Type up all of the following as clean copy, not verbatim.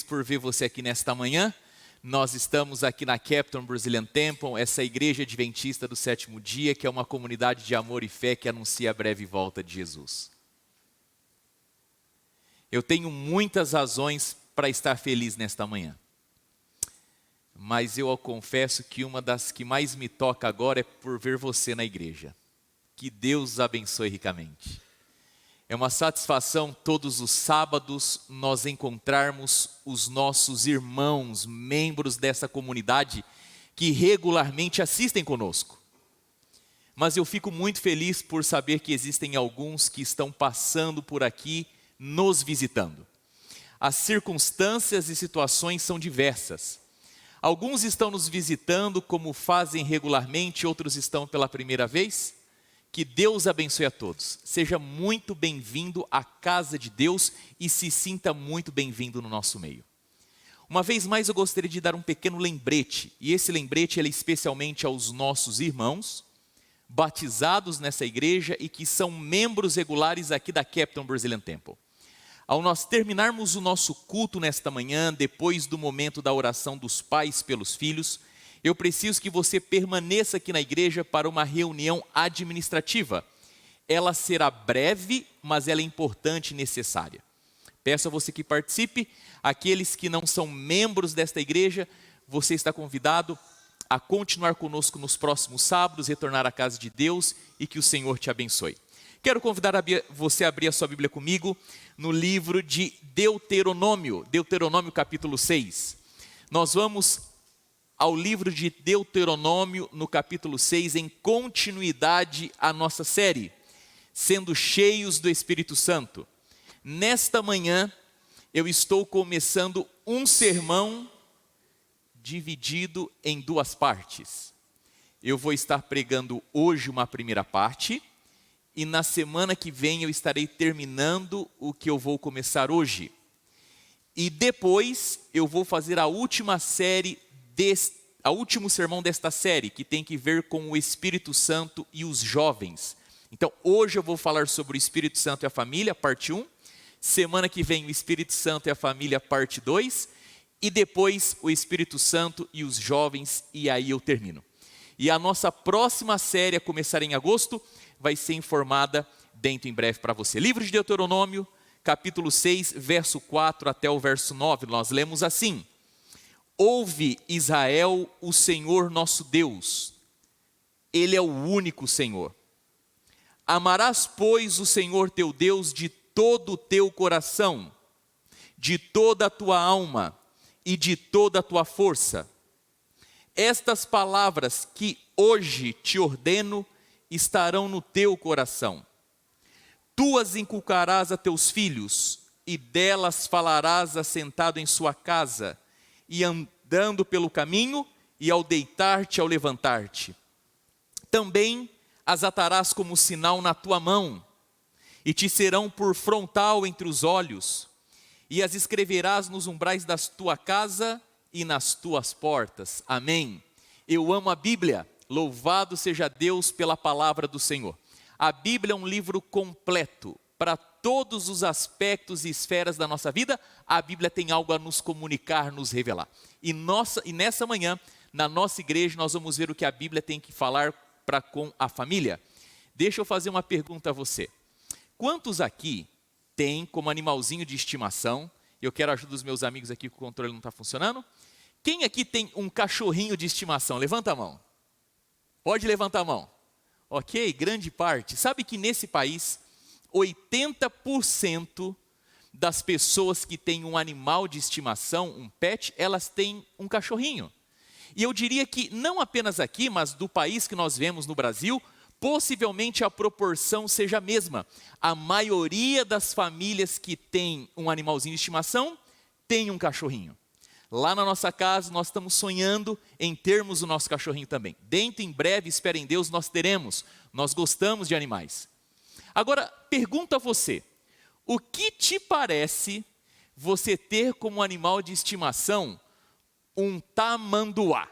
por ver você aqui nesta manhã. Nós estamos aqui na Capton Brazilian Temple, essa igreja adventista do sétimo dia, que é uma comunidade de amor e fé que anuncia a breve volta de Jesus. Eu tenho muitas razões para estar feliz nesta manhã. Mas eu confesso que uma das que mais me toca agora é por ver você na igreja. Que Deus os abençoe ricamente. É uma satisfação todos os sábados nós encontrarmos os nossos irmãos, membros dessa comunidade, que regularmente assistem conosco. Mas eu fico muito feliz por saber que existem alguns que estão passando por aqui, nos visitando. As circunstâncias e situações são diversas. Alguns estão nos visitando como fazem regularmente, outros estão pela primeira vez. Que Deus abençoe a todos. Seja muito bem-vindo à casa de Deus e se sinta muito bem-vindo no nosso meio. Uma vez mais eu gostaria de dar um pequeno lembrete, e esse lembrete é especialmente aos nossos irmãos, batizados nessa igreja e que são membros regulares aqui da Capton Brazilian Temple. Ao nós terminarmos o nosso culto nesta manhã, depois do momento da oração dos pais pelos filhos, eu preciso que você permaneça aqui na igreja para uma reunião administrativa. Ela será breve, mas ela é importante e necessária. Peço a você que participe. Aqueles que não são membros desta igreja, você está convidado a continuar conosco nos próximos sábados, retornar à casa de Deus e que o Senhor te abençoe. Quero convidar você a abrir a sua Bíblia comigo no livro de Deuteronômio, Deuteronômio capítulo 6. Nós vamos ao livro de Deuteronômio, no capítulo 6, em continuidade à nossa série, sendo cheios do Espírito Santo. Nesta manhã, eu estou começando um sermão dividido em duas partes. Eu vou estar pregando hoje uma primeira parte, e na semana que vem eu estarei terminando o que eu vou começar hoje. E depois eu vou fazer a última último sermão desta série, que tem que ver com o Espírito Santo e os jovens. Então, hoje eu vou falar sobre o Espírito Santo e a família, parte 1. Semana que vem, o Espírito Santo e a família, parte 2. E depois, o Espírito Santo e os jovens, e aí eu termino. E a nossa próxima série, a começar em agosto, vai ser informada dentro em breve para você. Livro de Deuteronômio, capítulo 6, verso 4 até o verso 9, nós lemos assim: Ouve, Israel, o Senhor nosso Deus, Ele é o único Senhor. Amarás, pois, o Senhor teu Deus de todo o teu coração, de toda a tua alma e de toda a tua força. Estas palavras que hoje te ordeno estarão no teu coração. Tu as inculcarás a teus filhos, e delas falarás assentado em sua casa, e andando pelo caminho, e ao deitar-te, ao levantar-te. Também as atarás como sinal na tua mão, e te serão por frontal entre os olhos, e as escreverás nos umbrais da tua casa e nas tuas portas. Amém. Eu amo a Bíblia, louvado seja Deus pela palavra do Senhor. A Bíblia é um livro completo, para todos os aspectos e esferas da nossa vida. A Bíblia tem algo a nos comunicar, nos revelar. E nessa manhã, na nossa igreja, nós vamos ver o que a Bíblia tem que falar para com a família. Deixa eu fazer uma pergunta a você. Quantos aqui têm como animalzinho de estimação? Eu quero a ajuda dos meus amigos aqui que o controle não está funcionando. Quem aqui tem um cachorrinho de estimação? Levanta a mão. Pode levantar a mão. Ok, grande parte. Sabe que nesse país, 80% das pessoas que têm um animal de estimação, um pet, elas têm um cachorrinho. E eu diria que não apenas aqui, mas do país que nós vemos no Brasil, possivelmente a proporção seja a mesma. A maioria das famílias que têm um animalzinho de estimação tem um cachorrinho. Lá na nossa casa, nós estamos sonhando em termos o nosso cachorrinho também. Dentro, em breve, espera em Deus, nós teremos. Nós gostamos de animais. Agora, pergunto a você, o que te parece você ter como animal de estimação um tamanduá?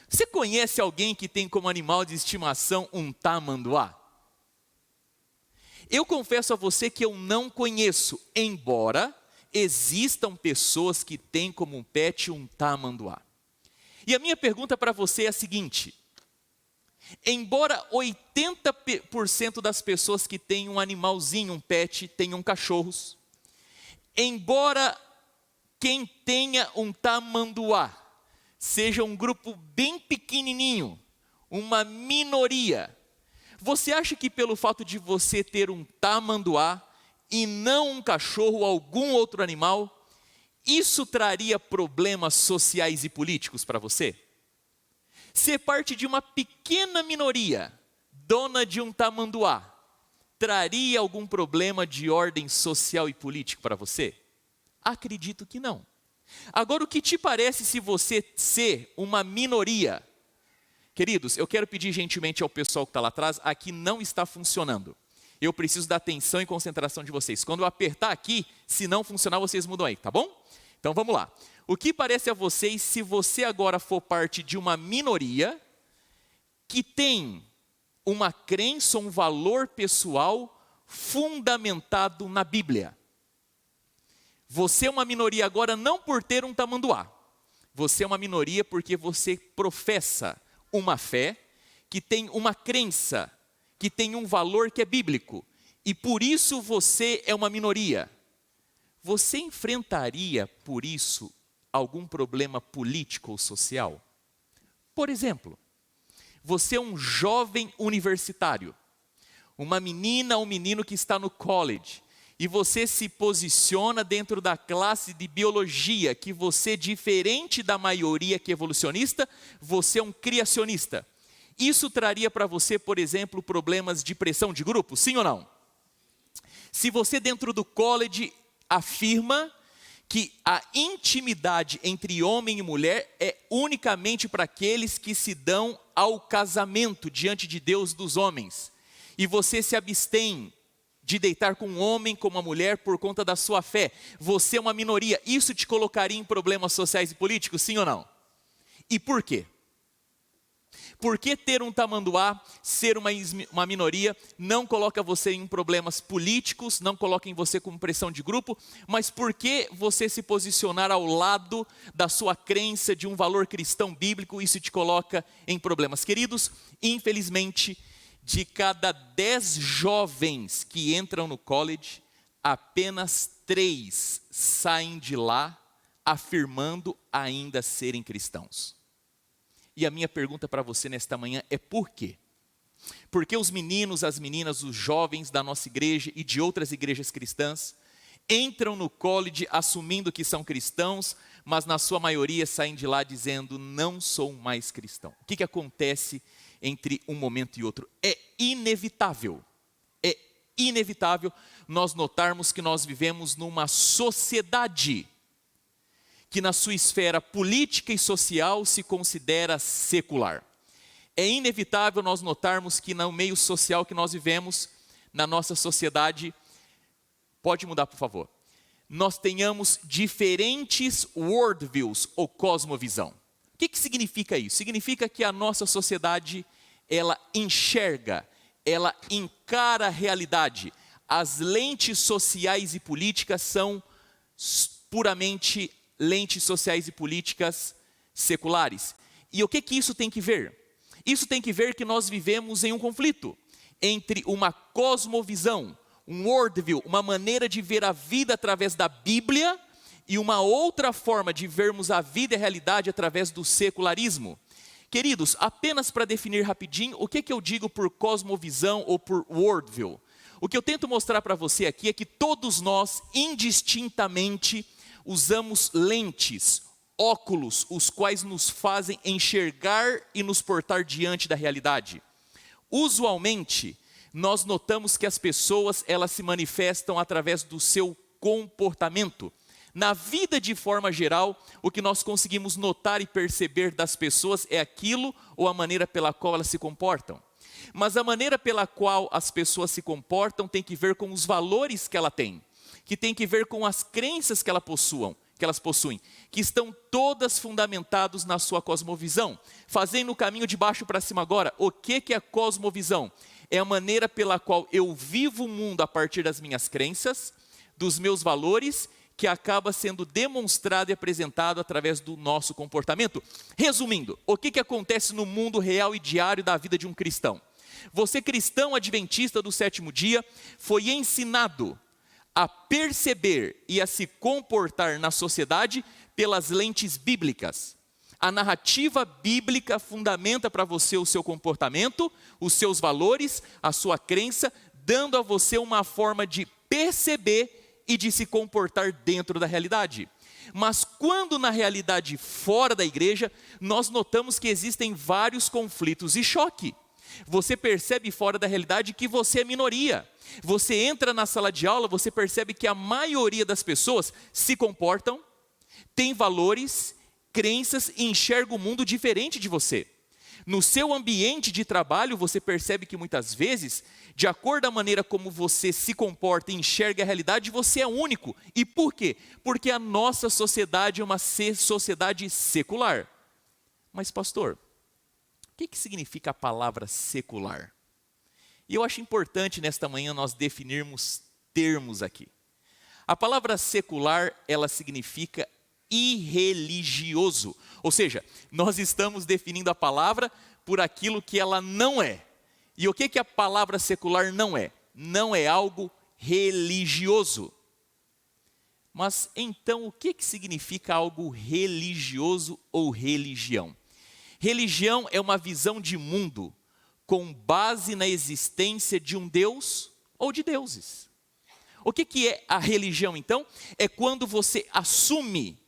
Você conhece alguém que tem como animal de estimação um tamanduá? Eu confesso a você que eu não conheço, embora existam pessoas que têm como pet um tamanduá. E a minha pergunta para você é a seguinte: embora 80% das pessoas que têm um animalzinho, um pet, tenham cachorros, embora quem tenha um tamanduá seja um grupo bem pequenininho, uma minoria, você acha que pelo fato de você ter um tamanduá e não um cachorro ou algum outro animal, isso traria problemas sociais e políticos para você? Ser parte de uma pequena minoria, dona de um tamanduá, traria algum problema de ordem social e político para você? Acredito que não. Agora, o que te parece se você ser uma minoria? Queridos, eu quero pedir gentilmente ao pessoal que está lá atrás, aqui não está funcionando. Eu preciso da atenção e concentração de vocês. Quando eu apertar aqui, se não funcionar, vocês mudam aí, tá bom? Então vamos lá. O que parece a vocês se você agora for parte de uma minoria que tem uma crença, um valor pessoal fundamentado na Bíblia? Você é uma minoria agora não por ter um tamanduá. Você é uma minoria porque você professa uma fé que tem uma crença, que tem um valor que é bíblico. E por isso você é uma minoria. Você enfrentaria, por isso, algum problema político ou social? Por exemplo, você é um jovem universitário, uma menina ou menino que está no college, e você se posiciona dentro da classe de biologia, que você, diferente da maioria que é evolucionista, você é um criacionista. Isso traria para você, por exemplo, problemas de pressão de grupo, sim ou não? Se você dentro do college afirma que a intimidade entre homem e mulher é unicamente para aqueles que se dão ao casamento diante de Deus dos homens, e você se abstém de deitar com um homem, com uma mulher, por conta da sua fé, você é uma minoria, isso te colocaria em problemas sociais e políticos, sim ou não? E por quê? Por que ter um tamanduá, ser uma minoria, não coloca você em problemas políticos, não coloca em você com pressão de grupo, mas por que você se posicionar ao lado da sua crença de um valor cristão bíblico, isso te coloca em problemas? Queridos, infelizmente, de cada 10 jovens que entram no college, apenas 3 saem de lá afirmando ainda serem cristãos. E a minha pergunta para você nesta manhã é por quê? Porque os meninos, as meninas, os jovens da nossa igreja e de outras igrejas cristãs entram no college assumindo que são cristãos, mas na sua maioria saem de lá dizendo, não sou mais cristão. O que acontece entre um momento e outro? É inevitável nós notarmos que nós vivemos numa sociedade que na sua esfera política e social se considera secular. É inevitável nós notarmos que no meio social que nós vivemos, na nossa sociedade, pode mudar por favor, nós tenhamos diferentes worldviews ou cosmovisão. O que significa isso? Significa que a nossa sociedade, ela enxerga, ela encara a realidade. As lentes sociais e políticas são puramente lentes sociais e políticas seculares. E o que isso tem que ver? Isso tem que ver que nós vivemos em um conflito entre uma cosmovisão, um worldview, uma maneira de ver a vida através da Bíblia e uma outra forma de vermos a vida e a realidade através do secularismo. Queridos, apenas para definir rapidinho, o que eu digo por cosmovisão ou por worldview? O que eu tento mostrar para você aqui é que todos nós, indistintamente, usamos lentes, óculos, os quais nos fazem enxergar e nos portar diante da realidade. Usualmente, nós notamos que as pessoas, elas se manifestam através do seu comportamento. Na vida de forma geral, o que nós conseguimos notar e perceber das pessoas é aquilo ou a maneira pela qual elas se comportam. Mas a maneira pela qual as pessoas se comportam tem que ver com os valores que ela tem, que tem que ver com as crenças que elas possuem, que estão todas fundamentadas na sua cosmovisão. Fazendo o caminho de baixo para cima agora, o que é a cosmovisão? É a maneira pela qual eu vivo o mundo a partir das minhas crenças, dos meus valores, que acaba sendo demonstrado e apresentado através do nosso comportamento. Resumindo, o que acontece no mundo real e diário da vida de um cristão? Você, cristão adventista do sétimo dia, foi ensinado a perceber e a se comportar na sociedade pelas lentes bíblicas. A narrativa bíblica fundamenta para você o seu comportamento, os seus valores, a sua crença, dando a você uma forma de perceber e de se comportar dentro da realidade. Mas quando na realidade fora da igreja, nós notamos que existem vários conflitos e choque. Você percebe fora da realidade que você é minoria. Você entra na sala de aula, você percebe que a maioria das pessoas se comportam, tem valores, crenças e enxerga o mundo diferente de você. No seu ambiente de trabalho, você percebe que muitas vezes, de acordo com a maneira como você se comporta e enxerga a realidade, você é único. E por quê? Porque a nossa sociedade é uma sociedade secular. Mas pastor, o que significa a palavra secular? E eu acho importante nesta manhã nós definirmos termos aqui. A palavra secular, ela significa irreligioso. Ou seja, nós estamos definindo a palavra por aquilo que ela não é. E o que a palavra secular não é? Não é algo religioso. Mas então o que significa algo religioso ou religião? Religião é uma visão de mundo com base na existência de um Deus ou de deuses. O que é a religião então? É quando você assume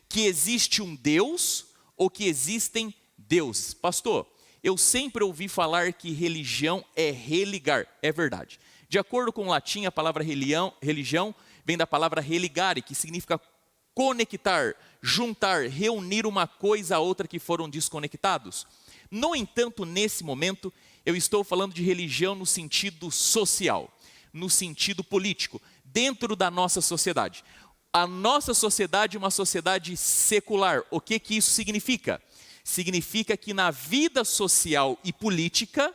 que existe um Deus ou que existem deuses. Pastor, eu sempre ouvi falar que religião é religar. É verdade. De acordo com o latim, a palavra religião vem da palavra religare, que significa conectar, juntar, reunir uma coisa a outra que foram desconectados. No entanto, nesse momento, eu estou falando de religião no sentido social, no sentido político, dentro da nossa sociedade. A nossa sociedade é uma sociedade secular. O que isso significa? Significa que na vida social e política,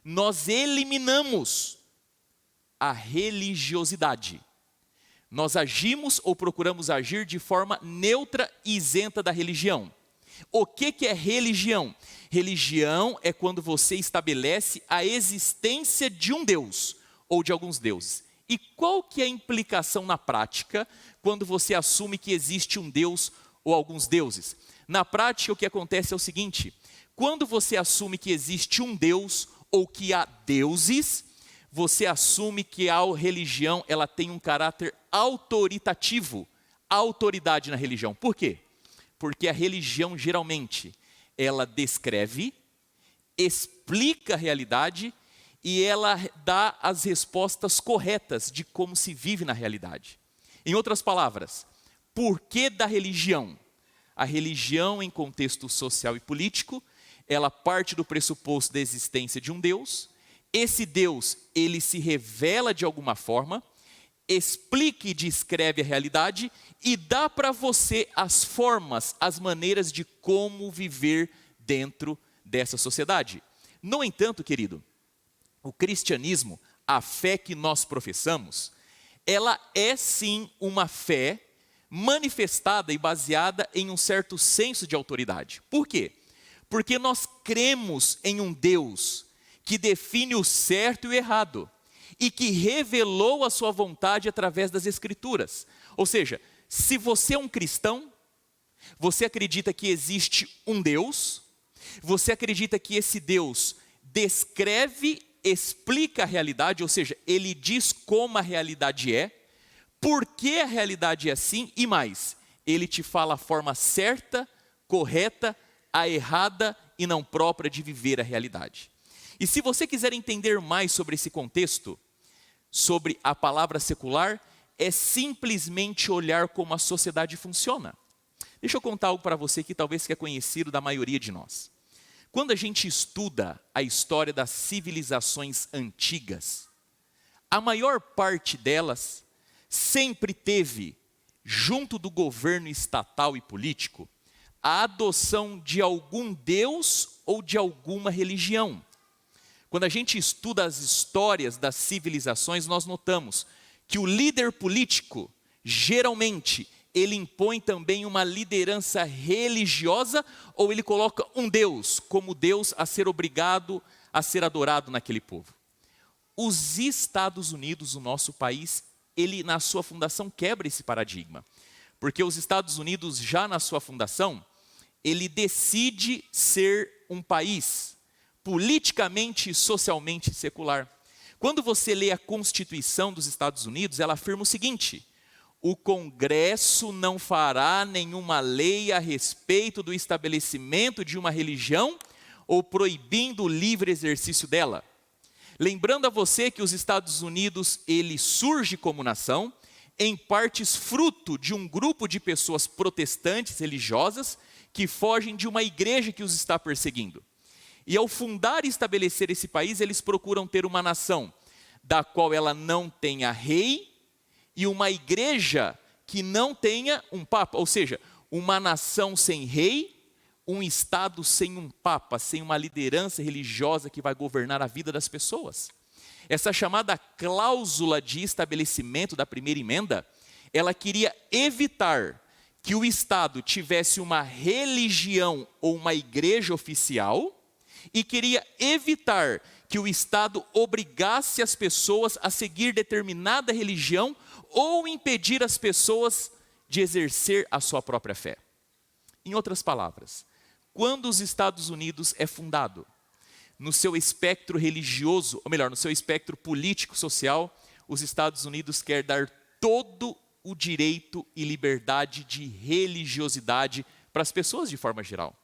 nós eliminamos a religiosidade. Nós agimos ou procuramos agir de forma neutra e isenta da religião. O que é religião? Religião é quando você estabelece a existência de um Deus ou de alguns deuses. E qual que é a implicação na prática quando você assume que existe um Deus ou alguns deuses? Na prática, o que acontece é o seguinte: quando você assume que existe um Deus ou que há deuses, você assume que a religião ela tem um caráter autoritativo, autoridade na religião. Por quê? Porque a religião geralmente ela descreve, explica a realidade e ela dá as respostas corretas de como se vive na realidade. Em outras palavras, por que da religião? A religião, em contexto social e político, ela parte do pressuposto da existência de um Deus. Esse Deus, ele se revela de alguma forma, explica e descreve a realidade e dá para você as formas, as maneiras de como viver dentro dessa sociedade. No entanto, querido, o cristianismo, a fé que nós professamos, ela é sim uma fé manifestada e baseada em um certo senso de autoridade. Por quê? Porque nós cremos em um Deus que define o certo e o errado e que revelou a sua vontade através das Escrituras. Ou seja, se você é um cristão, você acredita que existe um Deus, você acredita que esse Deus descreve, explica a realidade, ou seja, ele diz como a realidade é, por que a realidade é assim e mais, ele te fala a forma certa, correta, a errada e não própria de viver a realidade. E se você quiser entender mais sobre esse contexto, sobre a palavra secular, é simplesmente olhar como a sociedade funciona. Deixa eu contar algo para você que talvez que é conhecido da maioria de nós. Quando a gente estuda a história das civilizações antigas, a maior parte delas sempre teve, junto do governo estatal e político, a adoção de algum Deus ou de alguma religião. Quando a gente estuda as histórias das civilizações, nós notamos que o líder político geralmente, ele impõe também uma liderança religiosa ou ele coloca um Deus como Deus a ser obrigado a ser adorado naquele povo? Os Estados Unidos, o nosso país, ele na sua fundação quebra esse paradigma. Porque os Estados Unidos, já na sua fundação, ele decide ser um país politicamente e socialmente secular. Quando você lê a Constituição dos Estados Unidos, ela afirma o seguinte: o Congresso não fará nenhuma lei a respeito do estabelecimento de uma religião ou proibindo o livre exercício dela. Lembrando a você que os Estados Unidos, ele surge como nação, em partes fruto de um grupo de pessoas protestantes religiosas que fogem de uma igreja que os está perseguindo. E ao fundar e estabelecer esse país, eles procuram ter uma nação da qual ela não tenha rei e uma igreja que não tenha um papa, ou seja, uma nação sem rei, um estado sem um papa, sem uma liderança religiosa que vai governar a vida das pessoas. Essa chamada cláusula de estabelecimento da primeira emenda, ela queria evitar que o Estado tivesse uma religião ou uma igreja oficial e queria evitar que o Estado obrigasse as pessoas a seguir determinada religião ou impedir as pessoas de exercer a sua própria fé. Em outras palavras, quando os Estados Unidos é fundado, no seu espectro religioso, ou melhor, no seu espectro político-social, os Estados Unidos quer dar todo o direito e liberdade de religiosidade para as pessoas de forma geral.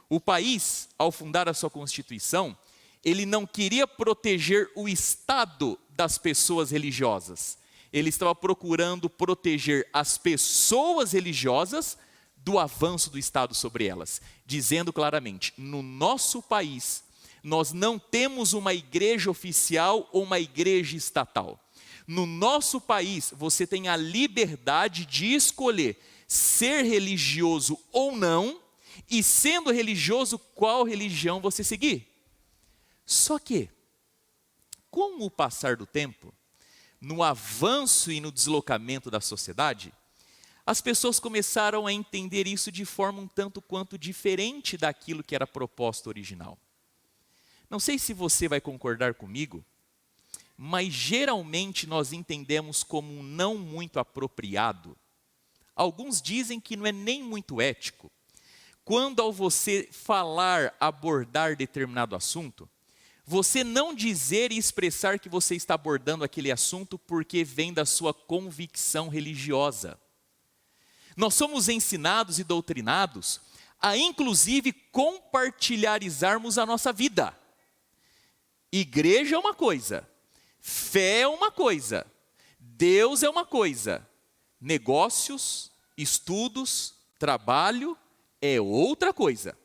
O país, ao fundar a sua Constituição, ele não queria proteger o Estado das pessoas religiosas. Ele estava procurando proteger as pessoas religiosas do avanço do Estado sobre elas, dizendo claramente: no nosso país, nós não temos uma igreja oficial ou uma igreja estatal. No nosso país, você tem a liberdade de escolher ser religioso ou não, e sendo religioso, qual religião você seguir. Só que, com o passar do tempo, no avanço e no deslocamento da sociedade, as pessoas começaram a entender isso de forma um tanto quanto diferente daquilo que era proposto original. Não sei se você vai concordar comigo, mas geralmente nós entendemos como um não muito apropriado. Alguns dizem que não é nem muito ético. Quando ao você falar, abordar determinado assunto, você não dizer e expressar que você está abordando aquele assunto porque vem da sua convicção religiosa. Nós somos ensinados e doutrinados a inclusive compartilharizarmos a nossa vida. Igreja é uma coisa, fé é uma coisa, Deus é uma coisa, negócios, estudos, trabalho é outra coisa.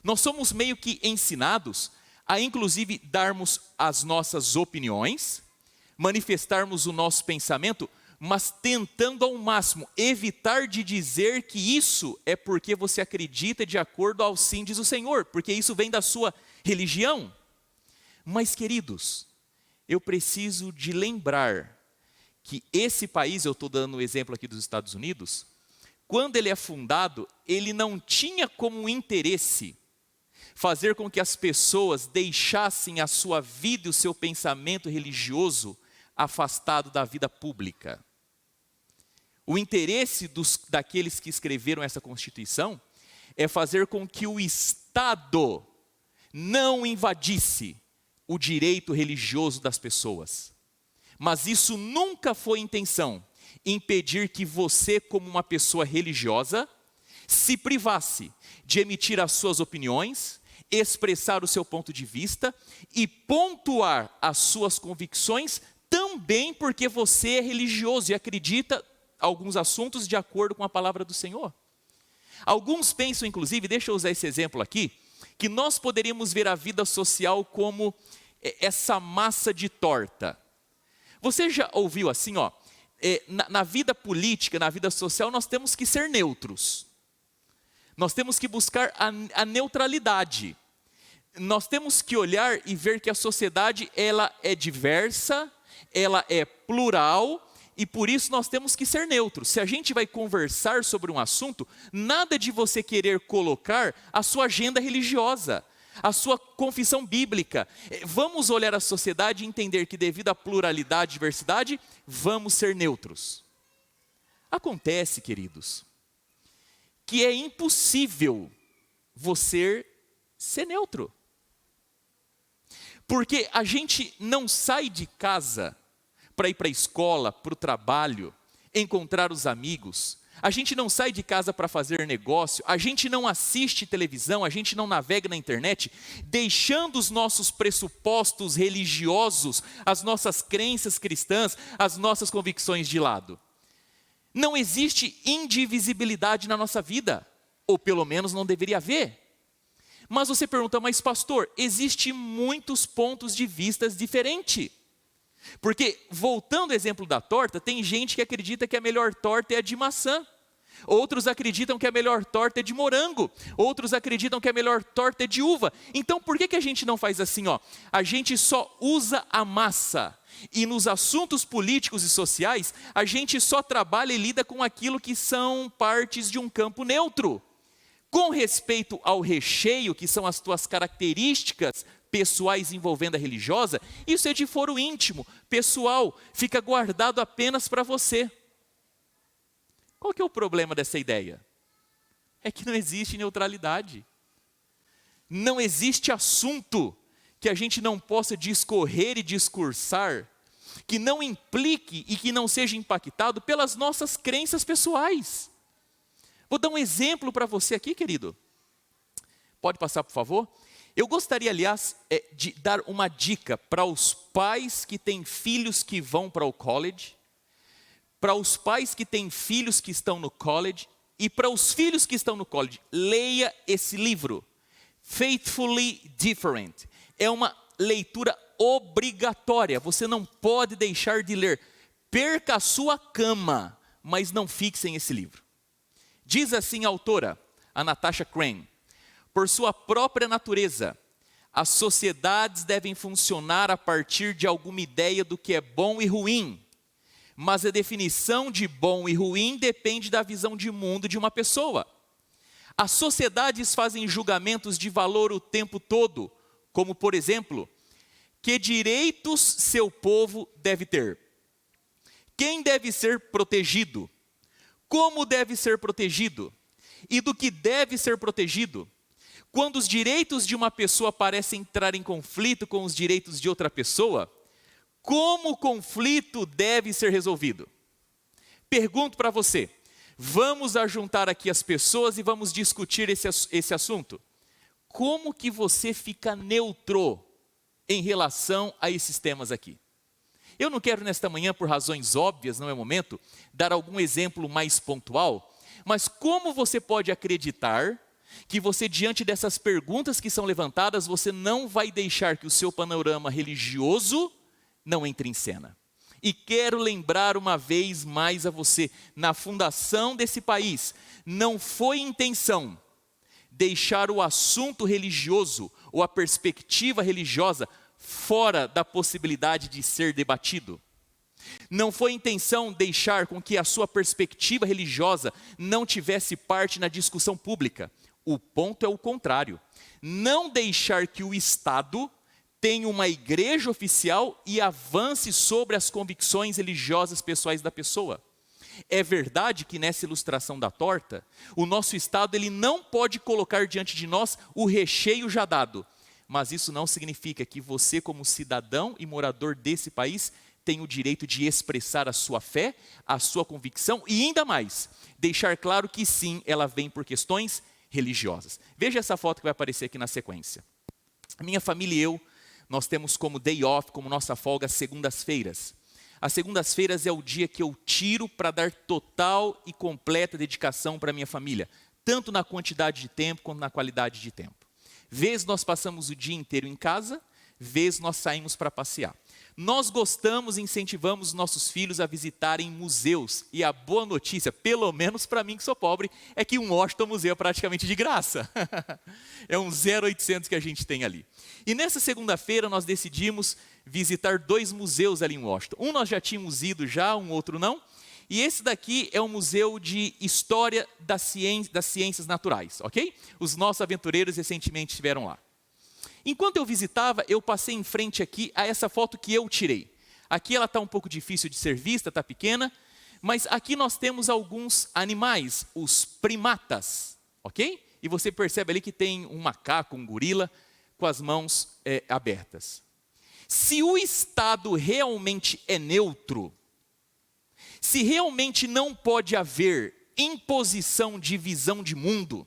Nós somos meio que ensinados a inclusive darmos as nossas opiniões, manifestarmos o nosso pensamento, mas tentando ao máximo evitar de dizer que isso é porque você acredita de acordo ao sim diz o Senhor, porque isso vem da sua religião. Mas, queridos, eu preciso de lembrar que esse país, eu estou dando o exemplo aqui dos Estados Unidos, quando ele é fundado, ele não tinha como interesse fazer com que as pessoas deixassem a sua vida e o seu pensamento religioso afastado da vida pública. O interesse daqueles que escreveram essa Constituição é fazer com que o Estado não invadisse o direito religioso das pessoas. Mas isso nunca foi intenção, impedir que você, como uma pessoa religiosa, se privasse de emitir as suas opiniões, expressar o seu ponto de vista e pontuar as suas convicções também porque você é religioso e acredita alguns assuntos de acordo com a palavra do Senhor. Alguns pensam, inclusive, deixa eu usar esse exemplo aqui, que nós poderíamos ver a vida social como essa massa de torta. Você já ouviu assim, na vida política, na vida social, nós temos que ser neutros. Nós temos que buscar a neutralidade. Nós temos que olhar e ver que a sociedade ela é diversa, ela é plural, e por isso nós temos que ser neutros. Se a gente vai conversar sobre um assunto, nada de você querer colocar a sua agenda religiosa, a sua confissão bíblica. Vamos olhar a sociedade e entender que devido à pluralidade e diversidade, vamos ser neutros. Acontece, queridos, que é impossível você ser neutro. Porque a gente não sai de casa para ir para a escola, para o trabalho, encontrar os amigos. A gente não sai de casa para fazer negócio. A gente não assiste televisão, a gente não navega na internet, deixando os nossos pressupostos religiosos, as nossas crenças cristãs, as nossas convicções de lado. Não existe indivisibilidade na nossa vida, ou pelo menos não deveria haver. Mas você pergunta, mas pastor, existem muitos pontos de vista diferentes. Porque, voltando ao exemplo da torta, tem gente que acredita que a melhor torta é a de maçã. Outros acreditam que a melhor torta é de morango. Outros acreditam que a melhor torta é de uva. Então, por que a gente não faz assim? A gente só usa a massa. E nos assuntos políticos e sociais, a gente só trabalha e lida com aquilo que são partes de um campo neutro. Com respeito ao recheio, que são as tuas características pessoais envolvendo a religiosa, isso é de foro íntimo, pessoal, fica guardado apenas para você. Qual que é o problema dessa ideia? É que não existe neutralidade. Não existe assunto que a gente não possa discorrer e discursar, que não implique e que não seja impactado pelas nossas crenças pessoais. Vou dar um exemplo para você aqui, querido. Pode passar, por favor? Eu gostaria, aliás, de dar uma dica para os pais que têm filhos que vão para o college, para os pais que têm filhos que estão no college, e para os filhos que estão no college. Leia esse livro, Faithfully Different. É uma leitura obrigatória, você não pode deixar de ler. Perca a sua cama, mas não fixem esse livro. Diz assim a autora, a Natasha Crane: por sua própria natureza, as sociedades devem funcionar a partir de alguma ideia do que é bom e ruim, mas a definição de bom e ruim depende da visão de mundo de uma pessoa. As sociedades fazem julgamentos de valor o tempo todo, como por exemplo, que direitos seu povo deve ter, quem deve ser protegido, como deve ser protegido e do que deve ser protegido. Quando os direitos de uma pessoa parecem entrar em conflito com os direitos de outra pessoa, como o conflito deve ser resolvido? Pergunto para você, vamos ajuntar aqui as pessoas e vamos discutir esse assunto. Como que você fica neutro em relação a esses temas aqui? Eu não quero nesta manhã, por razões óbvias, não é o momento, dar algum exemplo mais pontual, mas como você pode acreditar que você, diante dessas perguntas que são levantadas, você não vai deixar que o seu panorama religioso não entre em cena? E quero lembrar uma vez mais a você, na fundação desse país, não foi intenção deixar o assunto religioso ou a perspectiva religiosa fora da possibilidade de ser debatido. Não foi intenção deixar com que a sua perspectiva religiosa não tivesse parte na discussão pública. O ponto é o contrário. Não deixar que o Estado tenha uma igreja oficial e avance sobre as convicções religiosas pessoais da pessoa. É verdade que nessa ilustração da torta, o nosso Estado ele não pode colocar diante de nós o recheio já dado. Mas isso não significa que você, como cidadão e morador desse país, tem o direito de expressar a sua fé, a sua convicção e ainda mais, deixar claro que sim, ela vem por questões religiosas. Veja essa foto que vai aparecer aqui na sequência. A minha família e eu, nós temos como day off, como nossa folga, as segundas-feiras. As segundas-feiras é o dia que eu tiro para dar total e completa dedicação para a minha família, tanto na quantidade de tempo quanto na qualidade de tempo. Vezes nós passamos o dia inteiro em casa, vez nós saímos para passear. Nós gostamos e incentivamos nossos filhos a visitarem museus. E a boa notícia, pelo menos para mim que sou pobre, é que um Washington Museu é praticamente de graça. É um 0,800 que a gente tem ali. E nessa segunda-feira nós decidimos visitar 2 museus ali em Washington. Um nós já tínhamos ido já, um outro não. E esse daqui é um museu de história das ciências naturais, ok? Os nossos aventureiros recentemente estiveram lá. Enquanto eu visitava, eu passei em frente aqui a essa foto que eu tirei. Aqui ela está um pouco difícil de ser vista, está pequena, mas aqui nós temos alguns animais, os primatas, ok? E você percebe ali que tem um macaco, um gorila, com as mãos abertas. Se o estado realmente é neutro, se realmente não pode haver imposição de visão de mundo,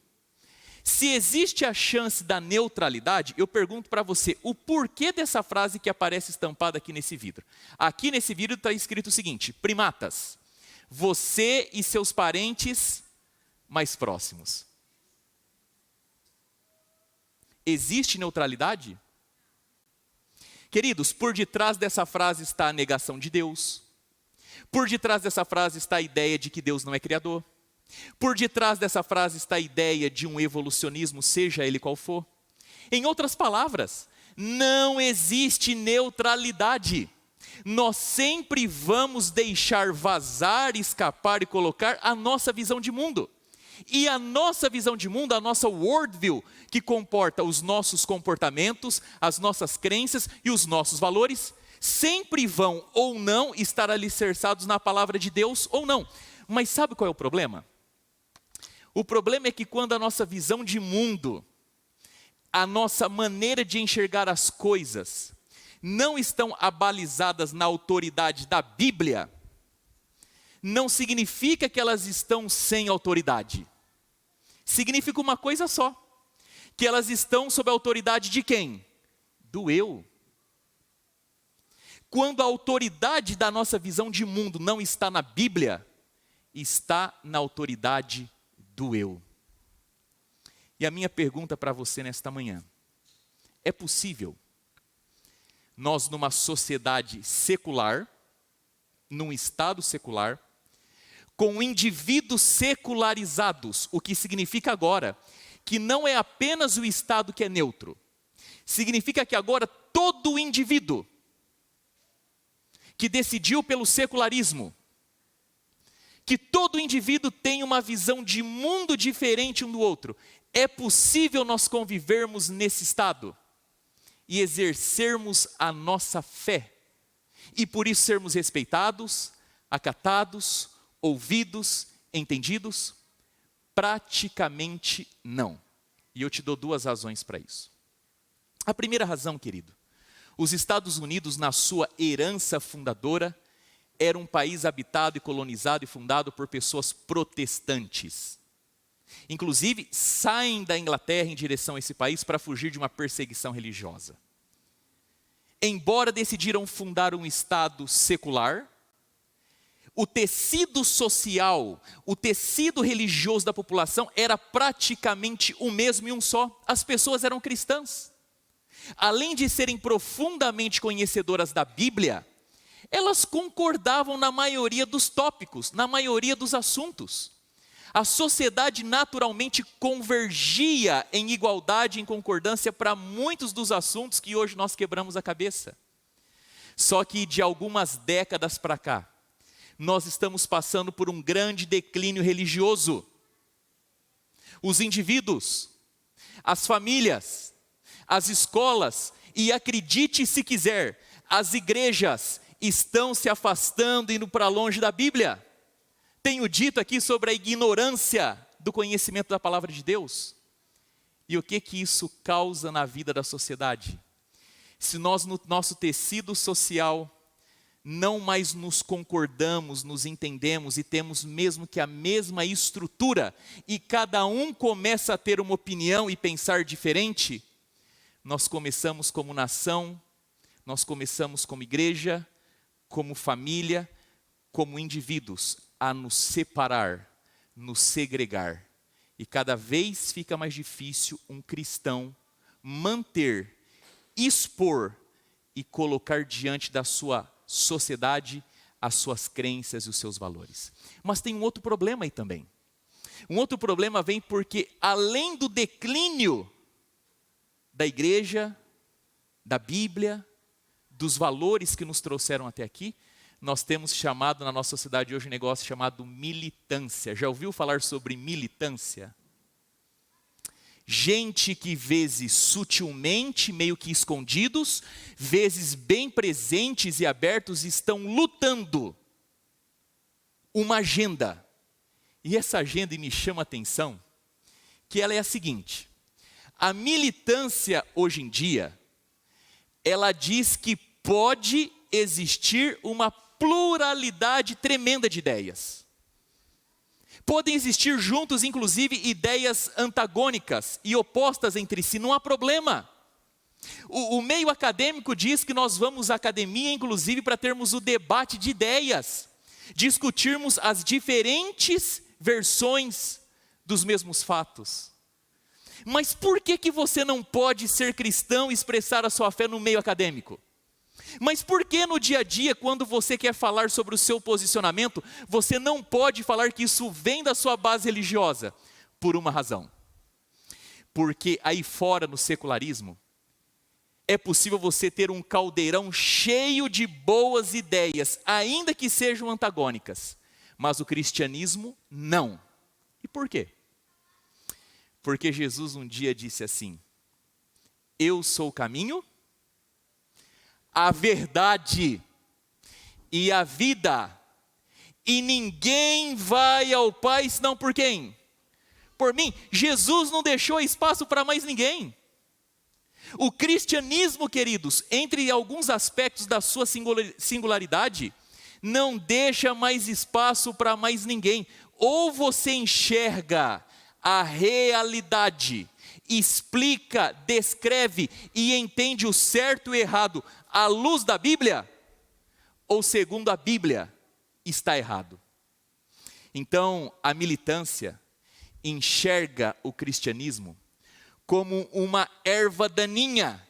se existe a chance da neutralidade, eu pergunto para você, o porquê dessa frase que aparece estampada aqui nesse vidro? Aqui nesse vidro está escrito o seguinte: primatas, você e seus parentes mais próximos. Existe neutralidade? Queridos, por detrás dessa frase está a negação de Deus. Por detrás dessa frase está a ideia de que Deus não é criador. Por detrás dessa frase está a ideia de um evolucionismo, seja ele qual for. Em outras palavras, não existe neutralidade. Nós sempre vamos deixar vazar, escapar e colocar a nossa visão de mundo. E a nossa visão de mundo, a nossa worldview, que comporta os nossos comportamentos, as nossas crenças e os nossos valores, sempre vão ou não estar alicerçados na palavra de Deus ou não. Mas sabe qual é o problema? O problema é que quando a nossa visão de mundo, a nossa maneira de enxergar as coisas, não estão abalizadas na autoridade da Bíblia, não significa que elas estão sem autoridade. Significa uma coisa só, que elas estão sob a autoridade de quem? Do eu. Quando a autoridade da nossa visão de mundo não está na Bíblia, está na autoridade do eu. E a minha pergunta para você nesta manhã: é possível nós numa sociedade secular, num estado secular, com indivíduos secularizados, o que significa agora que não é apenas o estado que é neutro, significa que agora todo indivíduo que decidiu pelo secularismo, que todo indivíduo tem uma visão de mundo diferente um do outro, é possível nós convivermos nesse estado e exercermos a nossa fé, e por isso sermos respeitados, acatados, ouvidos, entendidos? Praticamente não. E eu te dou 2 razões para isso. A primeira razão, querido, os Estados Unidos, na sua herança fundadora, era um país habitado e colonizado e fundado por pessoas protestantes. Inclusive, saem da Inglaterra em direção a esse país para fugir de uma perseguição religiosa. Embora decidiram fundar um Estado secular, o tecido social, o tecido religioso da população era praticamente o mesmo e um só. As pessoas eram cristãs. Além de serem profundamente conhecedoras da Bíblia, elas concordavam na maioria dos tópicos, na maioria dos assuntos. A sociedade naturalmente convergia em igualdade e em concordância para muitos dos assuntos que hoje nós quebramos a cabeça. Só que de algumas décadas para cá, nós estamos passando por um grande declínio religioso. Os indivíduos, as famílias, as escolas e, acredite se quiser, as igrejas estão se afastando, indo para longe da Bíblia. Tenho dito aqui sobre a ignorância do conhecimento da palavra de Deus. E o que isso causa na vida da sociedade? Se nós no nosso tecido social não mais nos concordamos, nos entendemos e temos mesmo que a mesma estrutura, e cada um começa a ter uma opinião e pensar diferente, nós começamos como nação, nós começamos como igreja, como família, como indivíduos, a nos separar, nos segregar. E cada vez fica mais difícil um cristão manter, expor e colocar diante da sua sociedade as suas crenças e os seus valores. Mas tem um outro problema aí também. Um outro problema vem porque, além do declínio da igreja, da Bíblia, dos valores que nos trouxeram até aqui, nós temos chamado na nossa sociedade hoje um negócio chamado militância. Já ouviu falar sobre militância? Gente que vezes sutilmente, meio que escondidos, vezes bem presentes e abertos, estão lutando uma agenda. E essa agenda me chama a atenção, que ela é a seguinte: a militância hoje em dia, ela diz que pode existir uma pluralidade tremenda de ideias. Podem existir juntos, inclusive, ideias antagônicas e opostas entre si, não há problema. O meio acadêmico diz que nós vamos à academia, inclusive, para termos o debate de ideias, discutirmos as diferentes versões dos mesmos fatos. Mas por que você não pode ser cristão e expressar a sua fé no meio acadêmico? Mas por que no dia a dia, quando você quer falar sobre o seu posicionamento, você não pode falar que isso vem da sua base religiosa? Por uma razão. Porque aí fora, no secularismo, é possível você ter um caldeirão cheio de boas ideias, ainda que sejam antagônicas. Mas o cristianismo, não. E por quê? Porque Jesus um dia disse assim: eu sou o caminho, a verdade e a vida, e ninguém vai ao Pai senão por quem? Por mim. Jesus não deixou espaço para mais ninguém. O cristianismo, queridos, entre alguns aspectos da sua singularidade, não deixa mais espaço para mais ninguém. Ou você enxerga a realidade, explica, descreve e entende o certo e o errado à luz da Bíblia, ou segundo a Bíblia, está errado. Então, a militância enxerga o cristianismo como uma erva daninha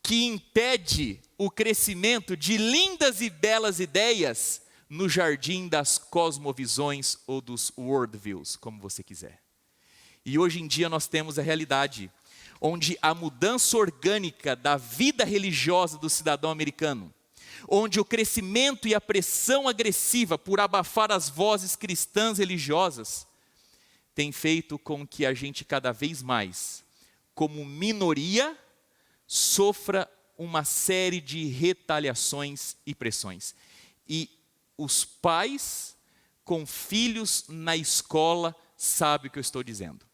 que impede o crescimento de lindas e belas ideias no jardim das cosmovisões ou dos worldviews, como você quiser. E hoje em dia nós temos a realidade onde a mudança orgânica da vida religiosa do cidadão americano, onde o crescimento e a pressão agressiva por abafar as vozes cristãs religiosas, tem feito com que a gente cada vez mais, como minoria, sofra uma série de retaliações e pressões. E os pais com filhos na escola sabem o que eu estou dizendo.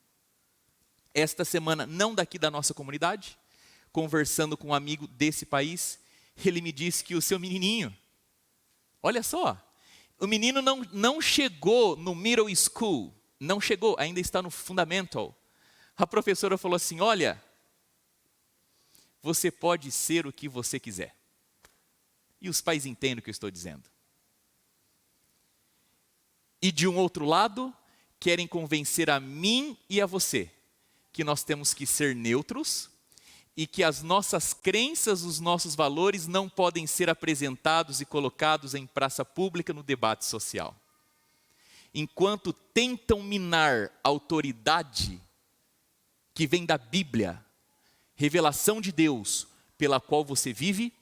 Esta semana, não daqui da nossa comunidade, conversando com um amigo desse país, ele me disse que o seu menininho, olha só, o menino não chegou no middle school, não chegou, ainda está no fundamental. A professora falou assim: olha, você pode ser o que você quiser. E os pais entendem o que eu estou dizendo. E de um outro lado, querem convencer a mim e a você que nós temos que ser neutros e que as nossas crenças, os nossos valores não podem ser apresentados e colocados em praça pública no debate social. Enquanto tentam minar a autoridade que vem da Bíblia, revelação de Deus pela qual você vive,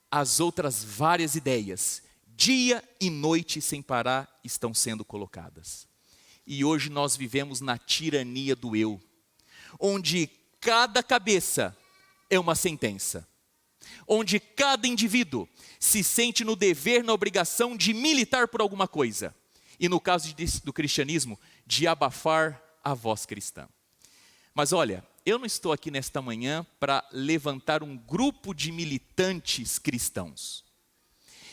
as outras várias ideias, dia e noite sem parar, estão sendo colocadas. E hoje nós vivemos na tirania do eu, onde cada cabeça é uma sentença, onde cada indivíduo se sente no dever, na obrigação de militar por alguma coisa, e no caso do cristianismo, de abafar a voz cristã. Mas olha, eu não estou aqui nesta manhã para levantar um grupo de militantes cristãos.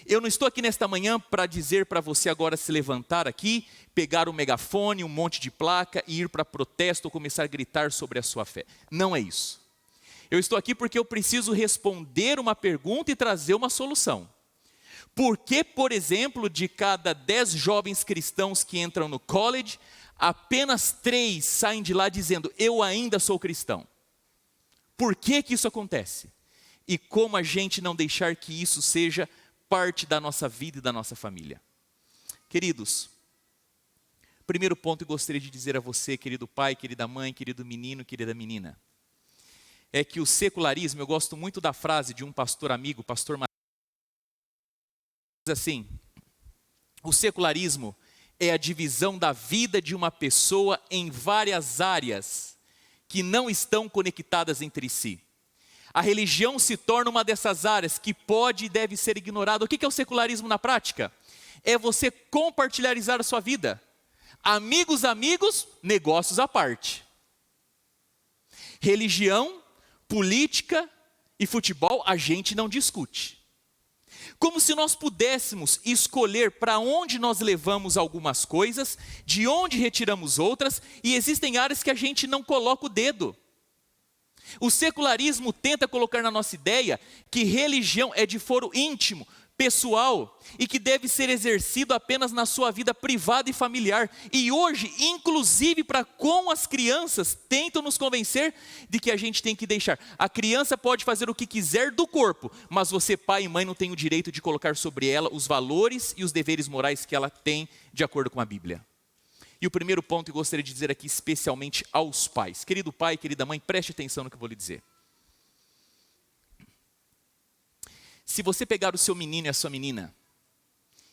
Eu não estou aqui nesta manhã para dizer para você agora se levantar aqui, pegar um megafone, um monte de placa e ir para protesto ou começar a gritar sobre a sua fé. Não é isso. Eu estou aqui porque eu preciso responder uma pergunta e trazer uma solução. Por que, por exemplo, de cada 10 jovens cristãos que entram no college, apenas 3 saem de lá dizendo: eu ainda sou cristão? Por que isso acontece? e como a gente não deixar que isso seja parte da nossa vida e da nossa família. Queridos, primeiro ponto que eu gostaria de dizer a você, querido pai, querida mãe, querido menino, querida menina, é que o secularismo, eu gosto muito da frase de um pastor amigo, pastor Mateus, diz assim: o secularismo é a divisão da vida de uma pessoa em várias áreas que não estão conectadas entre si. A religião se torna uma dessas áreas que pode e deve ser ignorada. O que é o secularismo na prática? É você compartilharizar a sua vida. Amigos, negócios à parte. Religião, política e futebol a gente não discute. Como se nós pudéssemos escolher para onde nós levamos algumas coisas, de onde retiramos outras, e existem áreas que a gente não coloca o dedo. O secularismo tenta colocar na nossa ideia que religião é de foro íntimo, pessoal, e que deve ser exercido apenas na sua vida privada e familiar. E hoje, inclusive para com as crianças, tentam nos convencer de que a gente tem que deixar. A criança pode fazer o que quiser do corpo, mas você, pai e mãe, não tem o direito de colocar sobre ela os valores e os deveres morais que ela tem de acordo com a Bíblia. E o primeiro ponto que eu gostaria de dizer aqui, especialmente aos pais. Querido pai, querida mãe, preste atenção no que eu vou lhe dizer. Se você pegar o seu menino e a sua menina,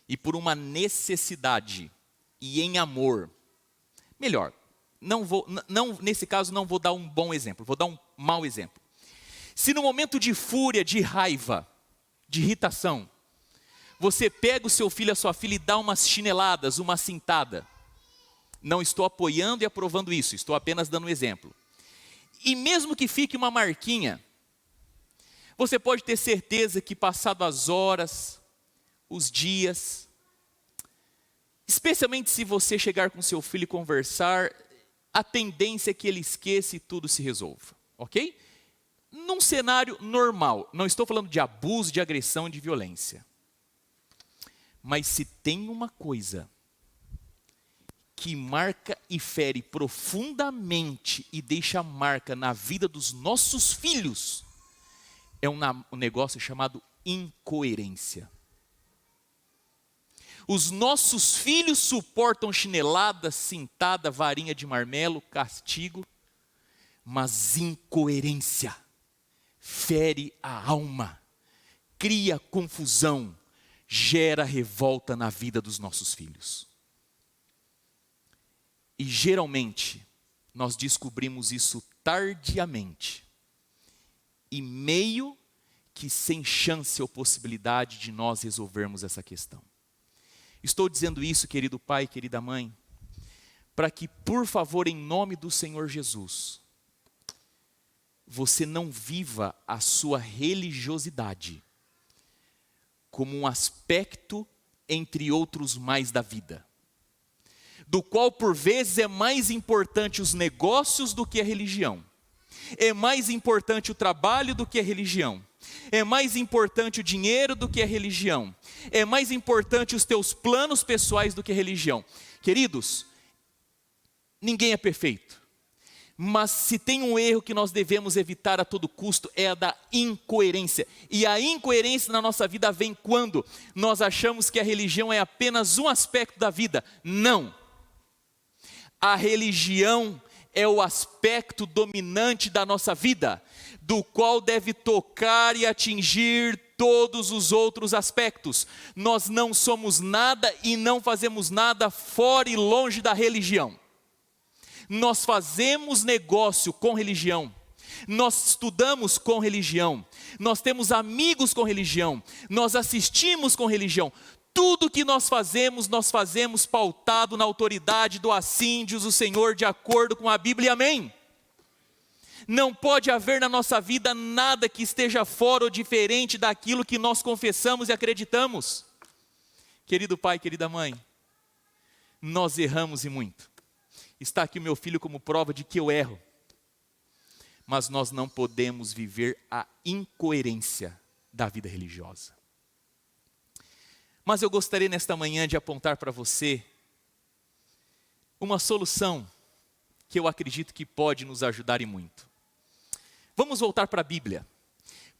e por uma necessidade e em amor, melhor, nesse caso não vou dar um bom exemplo, vou dar um mau exemplo. Se no momento de fúria, de raiva, de irritação, você pega o seu filho e a sua filha e dá umas chineladas, uma cintada, não estou apoiando e aprovando isso, estou apenas dando um exemplo. E mesmo que fique uma marquinha, você pode ter certeza que passado as horas, os dias, especialmente se você chegar com seu filho e conversar, a tendência é que ele esqueça e tudo se resolva, ok? Num cenário normal, não estou falando de abuso, de agressão, de violência. Mas se tem uma coisa que marca e fere profundamente e deixa marca na vida dos nossos filhos, é um negócio chamado incoerência. Os nossos filhos suportam chinelada, cintada, varinha de marmelo, castigo, mas incoerência fere a alma, cria confusão, gera revolta na vida dos nossos filhos. E geralmente, nós descobrimos isso tardiamente, e meio que sem chance ou possibilidade de nós resolvermos essa questão. Estou dizendo isso, querido pai, querida mãe, para que, por favor, em nome do Senhor Jesus, você não viva a sua religiosidade como um aspecto entre outros mais da vida, do qual por vezes é mais importante os negócios do que a religião, é mais importante o trabalho do que a religião, é mais importante o dinheiro do que a religião, é mais importante os teus planos pessoais do que a religião. Queridos, ninguém é perfeito, mas se tem um erro que nós devemos evitar a todo custo, é a da incoerência. E a incoerência na nossa vida vem quando nós achamos que a religião é apenas um aspecto da vida. Não. A religião é o aspecto dominante da nossa vida, do qual deve tocar e atingir todos os outros aspectos. Nós não somos nada e não fazemos nada fora e longe da religião. Nós fazemos negócio com religião, nós estudamos com religião, nós temos amigos com religião, nós assistimos com religião. Tudo que nós fazemos pautado na autoridade do assim diz o Senhor, de acordo com a Bíblia, amém? Não pode haver na nossa vida nada que esteja fora ou diferente daquilo que nós confessamos e acreditamos. Querido pai, querida mãe, nós erramos e muito. Está aqui o meu filho como prova de que eu erro. Mas nós não podemos viver a incoerência da vida religiosa. Mas eu gostaria nesta manhã de apontar para você uma solução que eu acredito que pode nos ajudar e muito. Vamos voltar para a Bíblia.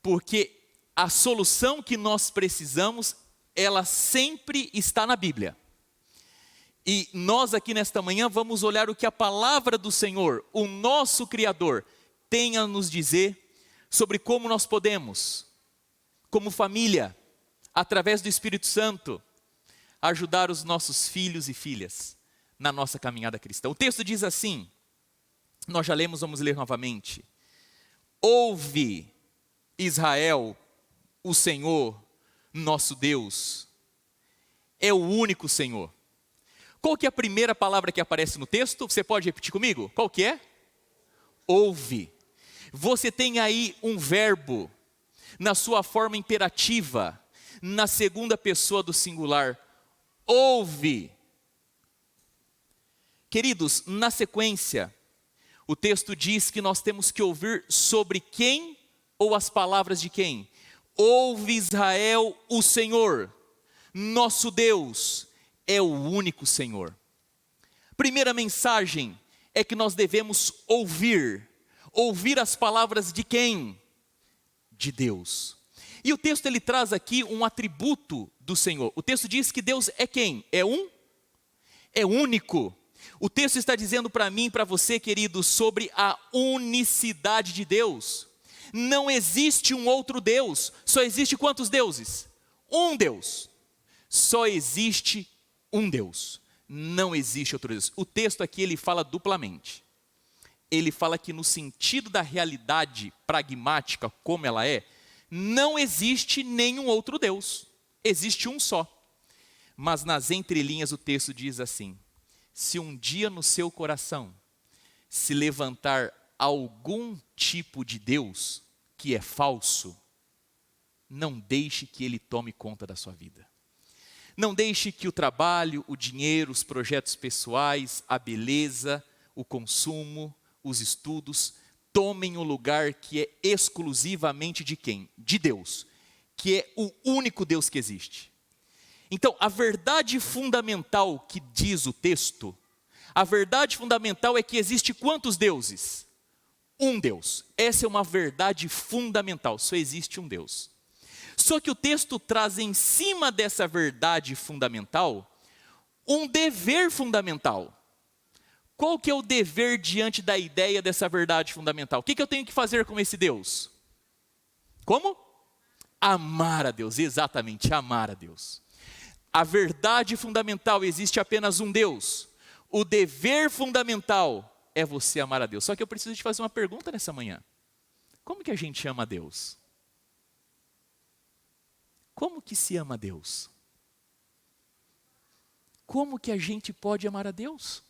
Porque a solução que nós precisamos, ela sempre está na Bíblia. E nós aqui nesta manhã vamos olhar o que a palavra do Senhor, o nosso Criador, tem a nos dizer sobre como nós podemos, como família, através do Espírito Santo, ajudar os nossos filhos e filhas na nossa caminhada cristã. O texto diz assim, nós já lemos, vamos ler novamente. Ouve, Israel, o Senhor, nosso Deus, é o único Senhor. Qual que é a primeira palavra que aparece no texto? Você pode repetir comigo? Qual que é? Ouve. Você tem aí um verbo na sua forma imperativa, na segunda pessoa do singular. Ouve. Queridos, na sequência, o texto diz que nós temos que ouvir sobre quem ou as palavras de quem? Ouve, Israel, o Senhor, nosso Deus, é o único Senhor. Primeira mensagem é que nós devemos ouvir as palavras de quem? De Deus. E o texto ele traz aqui um atributo do Senhor. O texto diz que Deus é quem? É único. O texto está dizendo para mim e para você, querido, sobre a unicidade de Deus. Não existe um outro Deus. Só existe quantos deuses? Um Deus. Só existe um Deus. Não existe outro Deus. O texto aqui ele fala duplamente. Ele fala que no sentido da realidade pragmática, como ela é, não existe nenhum outro Deus. Existe um só. Mas nas entrelinhas o texto diz assim: se um dia no seu coração se levantar algum tipo de Deus que é falso, não deixe que ele tome conta da sua vida. Não deixe que o trabalho, o dinheiro, os projetos pessoais, a beleza, o consumo, os estudos, tomem o lugar que é exclusivamente de quem? De Deus, que é o único Deus que existe. Então, a verdade fundamental que diz o texto, a verdade fundamental é que existe quantos deuses? Um Deus. Essa é uma verdade fundamental, só existe um Deus. Só que o texto traz em cima dessa verdade fundamental, um dever fundamental. Qual que é o dever diante da ideia dessa verdade fundamental? O que eu tenho que fazer com esse Deus? Como? Amar a Deus, exatamente, amar a Deus. A verdade fundamental, existe apenas um Deus. O dever fundamental é você amar a Deus. Só que eu preciso te fazer uma pergunta nessa manhã. Como que a gente ama a Deus? Como que se ama a Deus? Como que a gente pode amar a Deus?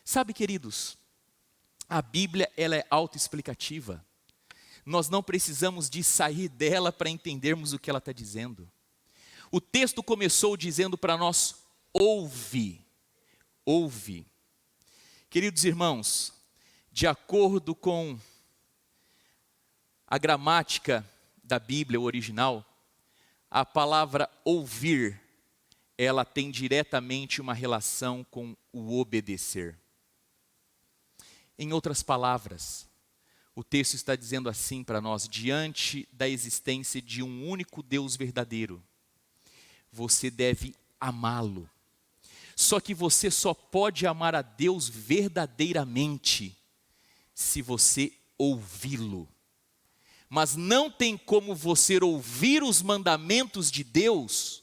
Sabe, queridos, a Bíblia ela é autoexplicativa. Nós não precisamos de sair dela para entendermos o que ela está dizendo. O texto começou dizendo para nós, ouve. Queridos irmãos, de acordo com a gramática da Bíblia, o original, a palavra ouvir, ela tem diretamente uma relação com o obedecer. Em outras palavras, o texto está dizendo assim para nós, diante da existência de um único Deus verdadeiro, você deve amá-lo. Só que você só pode amar a Deus verdadeiramente se você ouvi-lo. Mas não tem como você ouvir os mandamentos de Deus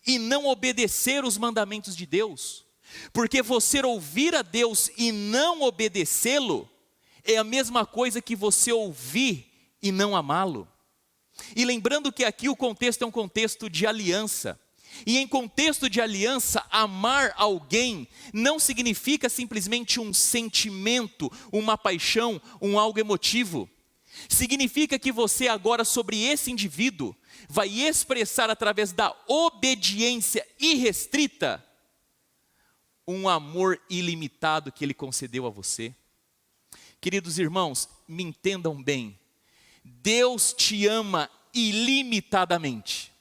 e não obedecer os mandamentos de Deus. Porque você ouvir a Deus e não obedecê-lo é a mesma coisa que você ouvir e não amá-lo. E lembrando que aqui o contexto é um contexto de aliança. E em contexto de aliança, amar alguém não significa simplesmente um sentimento, uma paixão, um algo emotivo. Significa que você agora sobre esse indivíduo vai expressar através da obediência irrestrita um amor ilimitado que Ele concedeu a você. Queridos irmãos, me entendam bem, Deus te ama ilimitadamente.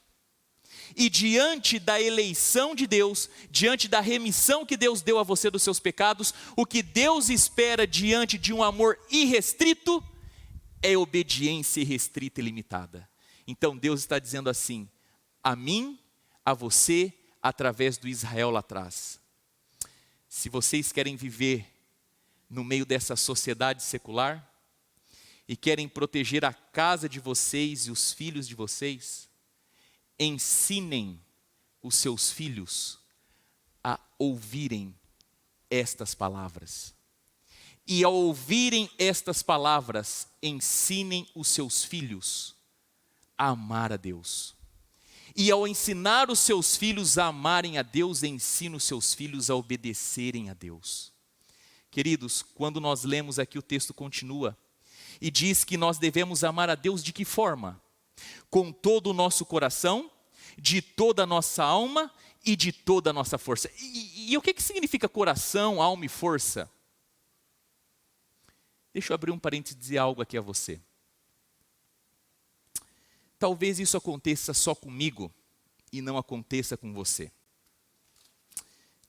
E diante da eleição de Deus, diante da remissão que Deus deu a você dos seus pecados, o que Deus espera diante de um amor irrestrito é obediência irrestrita e limitada. Então Deus está dizendo assim, a mim, a você, através do Israel lá atrás. Se vocês querem viver no meio dessa sociedade secular e querem proteger a casa de vocês e os filhos de vocês, ensinem os seus filhos a ouvirem estas palavras. E ao ouvirem estas palavras, ensinem os seus filhos a amar a Deus. E ao ensinar os seus filhos a amarem a Deus, ensina os seus filhos a obedecerem a Deus. Queridos, quando nós lemos aqui o texto continua e diz que nós devemos amar a Deus de que forma? Com todo o nosso coração, de toda a nossa alma e de toda a nossa força. E o que significa coração, alma e força? Deixa eu abrir um parênteses e dizer algo aqui a você. Talvez isso aconteça só comigo e não aconteça com você.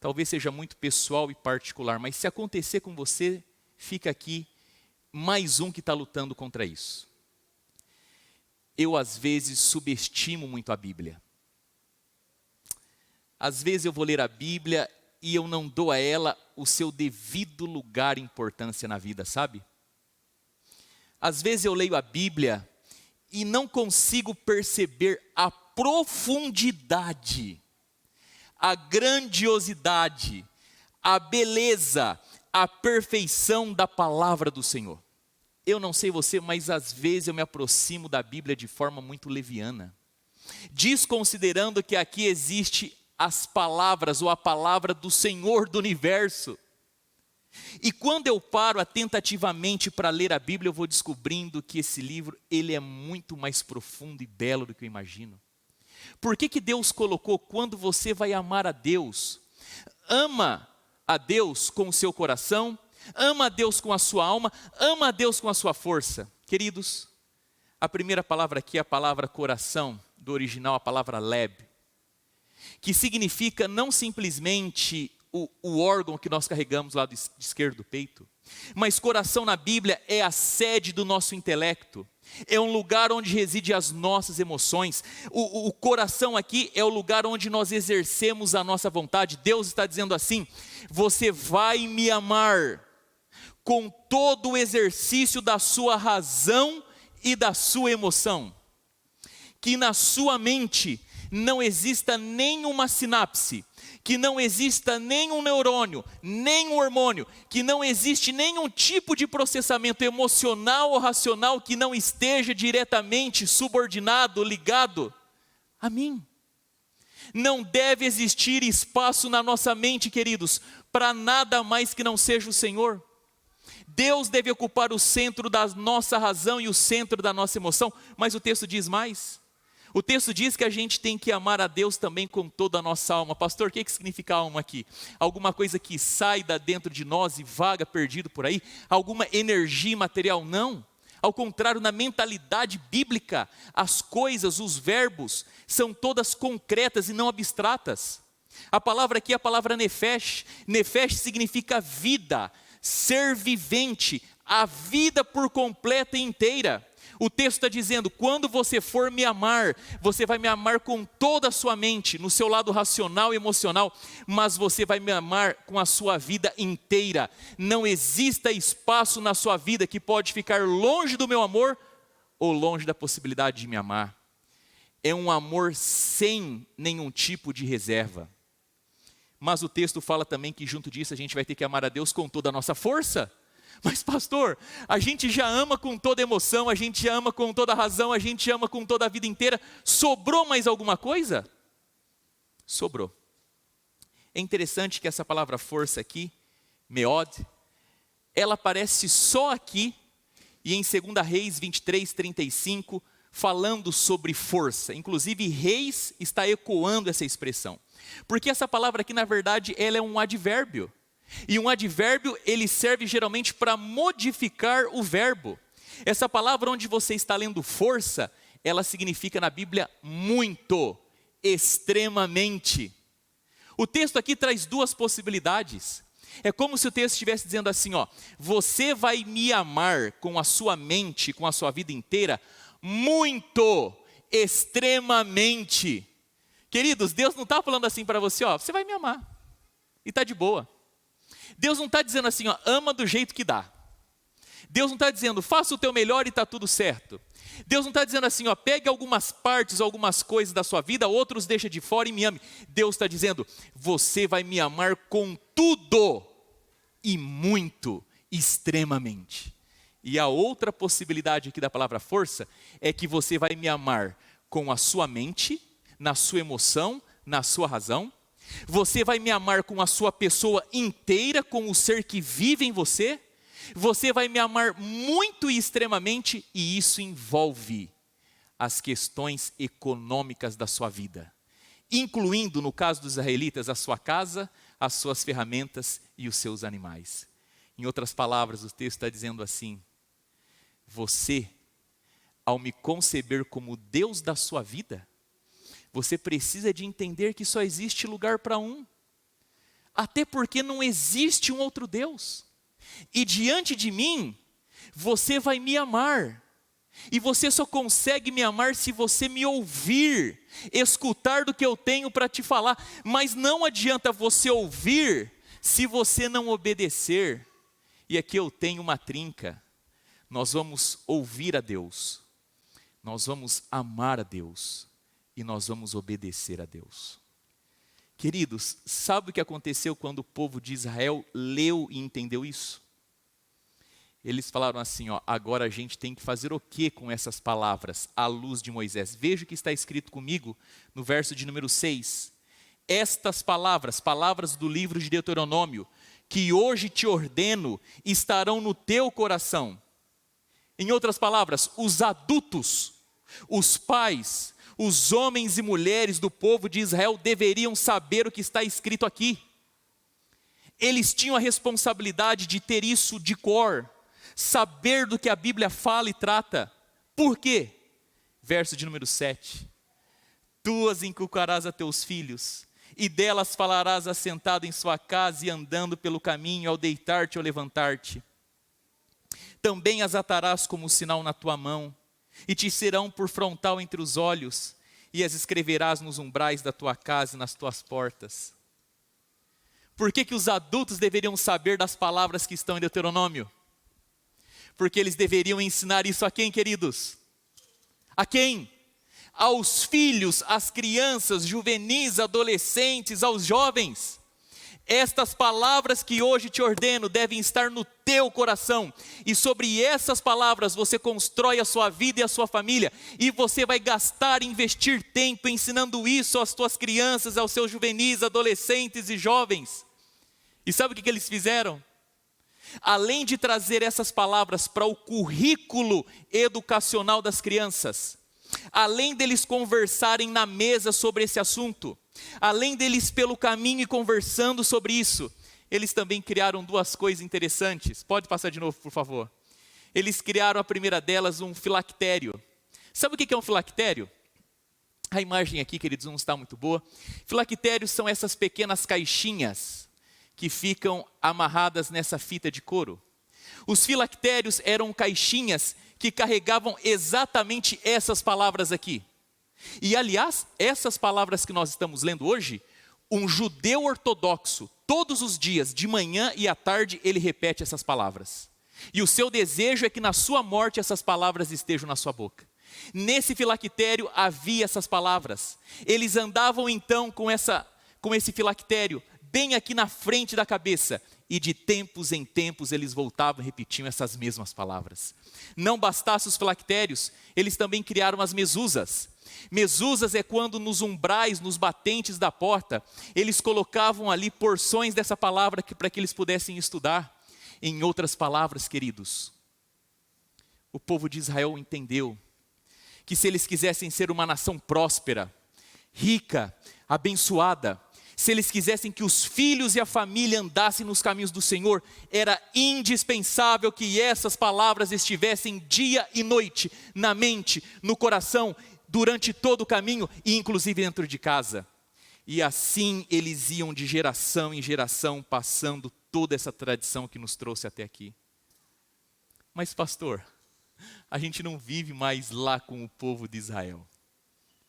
Talvez seja muito pessoal e particular, mas se acontecer com você, fica aqui mais um que está lutando contra isso. Eu às vezes subestimo muito a Bíblia. Às vezes eu vou ler a Bíblia e eu não dou a ela o seu devido lugar e importância na vida, sabe? Às vezes eu leio a Bíblia e não consigo perceber a profundidade, a grandiosidade, a beleza, a perfeição da palavra do Senhor. Eu não sei você, mas às vezes eu me aproximo da Bíblia de forma muito leviana, desconsiderando que aqui existe as palavras ou a palavra do Senhor do universo. E quando eu paro atentativamente para ler a Bíblia, eu vou descobrindo que esse livro, ele é muito mais profundo e belo do que eu imagino. Por que Deus colocou, quando você vai amar a Deus, ama a Deus com o seu coração, ama a Deus com a sua alma, ama a Deus com a sua força? Queridos, a primeira palavra aqui é a palavra coração, do original a palavra leb, que significa não simplesmente o órgão que nós carregamos lá do esquerdo do peito, mas coração na Bíblia é a sede do nosso intelecto, é um lugar onde reside as nossas emoções. O coração aqui é o lugar onde nós exercemos a nossa vontade. Deus está dizendo assim, você vai me amar com todo o exercício da sua razão e da sua emoção, que na sua mente não exista nenhuma sinapse, que não exista nenhum neurônio, nenhum hormônio, que não existe nenhum tipo de processamento emocional ou racional que não esteja diretamente subordinado, ligado a mim. Não deve existir espaço na nossa mente, queridos, para nada mais que não seja o Senhor. Deus deve ocupar o centro da nossa razão e o centro da nossa emoção, mas o texto diz mais. O texto diz que a gente tem que amar a Deus também com toda a nossa alma. Pastor, o que significa alma aqui? Alguma coisa que sai da dentro de nós e vaga perdido por aí? Alguma energia material? Não. Ao contrário, na mentalidade bíblica, as coisas, os verbos, são todas concretas e não abstratas. A palavra aqui é a palavra nefesh. Nefesh significa vida, ser vivente, a vida por completa e inteira. O texto está dizendo, quando você for me amar, você vai me amar com toda a sua mente, no seu lado racional e emocional, mas você vai me amar com a sua vida inteira. Não exista espaço na sua vida que pode ficar longe do meu amor ou longe da possibilidade de me amar. É um amor sem nenhum tipo de reserva. Mas o texto fala também que junto disso a gente vai ter que amar a Deus com toda a nossa força. Mas pastor, a gente já ama com toda emoção, a gente já ama com toda razão, a gente ama com toda a vida inteira. Sobrou mais alguma coisa? Sobrou. É interessante que essa palavra força aqui, meod, ela aparece só aqui e em 2 Reis 23:35, falando sobre força. Inclusive Reis está ecoando essa expressão. Porque essa palavra aqui, na verdade, ela é um advérbio. E um advérbio, ele serve geralmente para modificar o verbo. Essa palavra onde você está lendo força, ela significa na Bíblia muito, extremamente. O texto aqui traz duas possibilidades. É como se o texto estivesse dizendo assim, ó, você vai me amar com a sua mente, com a sua vida inteira, muito, extremamente. Queridos, Deus não está falando assim para você, ó, você vai me amar, e está de boa. Deus não está dizendo assim, ó, ama do jeito que dá. Deus não está dizendo, faça o teu melhor e está tudo certo. Deus não está dizendo assim, ó, pegue algumas partes, algumas coisas da sua vida, outros deixa de fora e me ame. Deus está dizendo, você vai me amar com tudo e muito, extremamente. E a outra possibilidade aqui da palavra força é que você vai me amar com a sua mente, na sua emoção, na sua razão. Você vai me amar com a sua pessoa inteira, com o ser que vive em você. Você vai me amar muito e extremamente, e isso envolve as questões econômicas da sua vida, incluindo, no caso dos israelitas, a sua casa, as suas ferramentas e os seus animais. Em outras palavras, o texto está dizendo assim, você, ao me conceber como Deus da sua vida, você precisa de entender que só existe lugar para um, até porque não existe um outro Deus. E diante de mim, você vai me amar. E você só consegue me amar se você me ouvir, escutar do que eu tenho para te falar. Mas não adianta você ouvir se você não obedecer. E aqui eu tenho uma trinca. Nós vamos ouvir a Deus, nós vamos amar a Deus e nós vamos obedecer a Deus. Queridos, sabe o que aconteceu quando o povo de Israel leu e entendeu isso? Eles falaram assim, ó, agora a gente tem que fazer o que com essas palavras à luz de Moisés? Veja o que está escrito comigo no verso de número 6. Estas palavras, palavras do livro de Deuteronômio, que hoje te ordeno, estarão no teu coração. Em outras palavras, os adultos, os pais, os homens e mulheres do povo de Israel deveriam saber o que está escrito aqui. Eles tinham a responsabilidade de ter isso de cor, saber do que a Bíblia fala e trata. Por quê? Verso de número 7. Tu as inculcarás a teus filhos, e delas falarás assentado em sua casa e andando pelo caminho, ao deitar-te ou levantar-te. Também as atarás como sinal na tua mão, e te serão por frontal entre os olhos, e as escreverás nos umbrais da tua casa e nas tuas portas. Por que os adultos deveriam saber das palavras que estão em Deuteronômio? Porque eles deveriam ensinar isso a quem, queridos? A quem? Aos filhos, às crianças, juvenis, adolescentes, aos jovens. Estas palavras que hoje te ordeno devem estar no teu coração. E sobre essas palavras você constrói a sua vida e a sua família. E você vai gastar e investir tempo ensinando isso às tuas crianças, aos seus juvenis, adolescentes e jovens. E sabe o que eles fizeram? Além de trazer essas palavras para o currículo educacional das crianças, além deles conversarem na mesa sobre esse assunto, além deles pelo caminho e conversando sobre isso, eles também criaram duas coisas interessantes. Pode passar de novo, por favor. Eles criaram a primeira delas, um filactério. Sabe o que é um filactério? A imagem aqui, queridos, não está muito boa. Filactérios são essas pequenas caixinhas que ficam amarradas nessa fita de couro. Os filactérios eram caixinhas que carregavam exatamente essas palavras aqui. E aliás, essas palavras que nós estamos lendo hoje, um judeu ortodoxo, todos os dias, de manhã e à tarde, ele repete essas palavras. E o seu desejo é que na sua morte essas palavras estejam na sua boca. Nesse filactério havia essas palavras. Eles andavam então com esse filactério bem aqui na frente da cabeça. E de tempos em tempos eles voltavam e repetiam essas mesmas palavras. Não bastasse os filactérios, eles também criaram as mezuzas. Mezuzas é quando nos umbrais, nos batentes da porta, eles colocavam ali porções dessa palavra para que eles pudessem estudar. Em outras palavras, queridos, o povo de Israel entendeu que se eles quisessem ser uma nação próspera, rica, abençoada, se eles quisessem que os filhos e a família andassem nos caminhos do Senhor, era indispensável que essas palavras estivessem dia e noite, na mente, no coração, durante todo o caminho e inclusive dentro de casa. E assim eles iam de geração em geração, passando toda essa tradição que nos trouxe até aqui. Mas pastor, a gente não vive mais lá com o povo de Israel.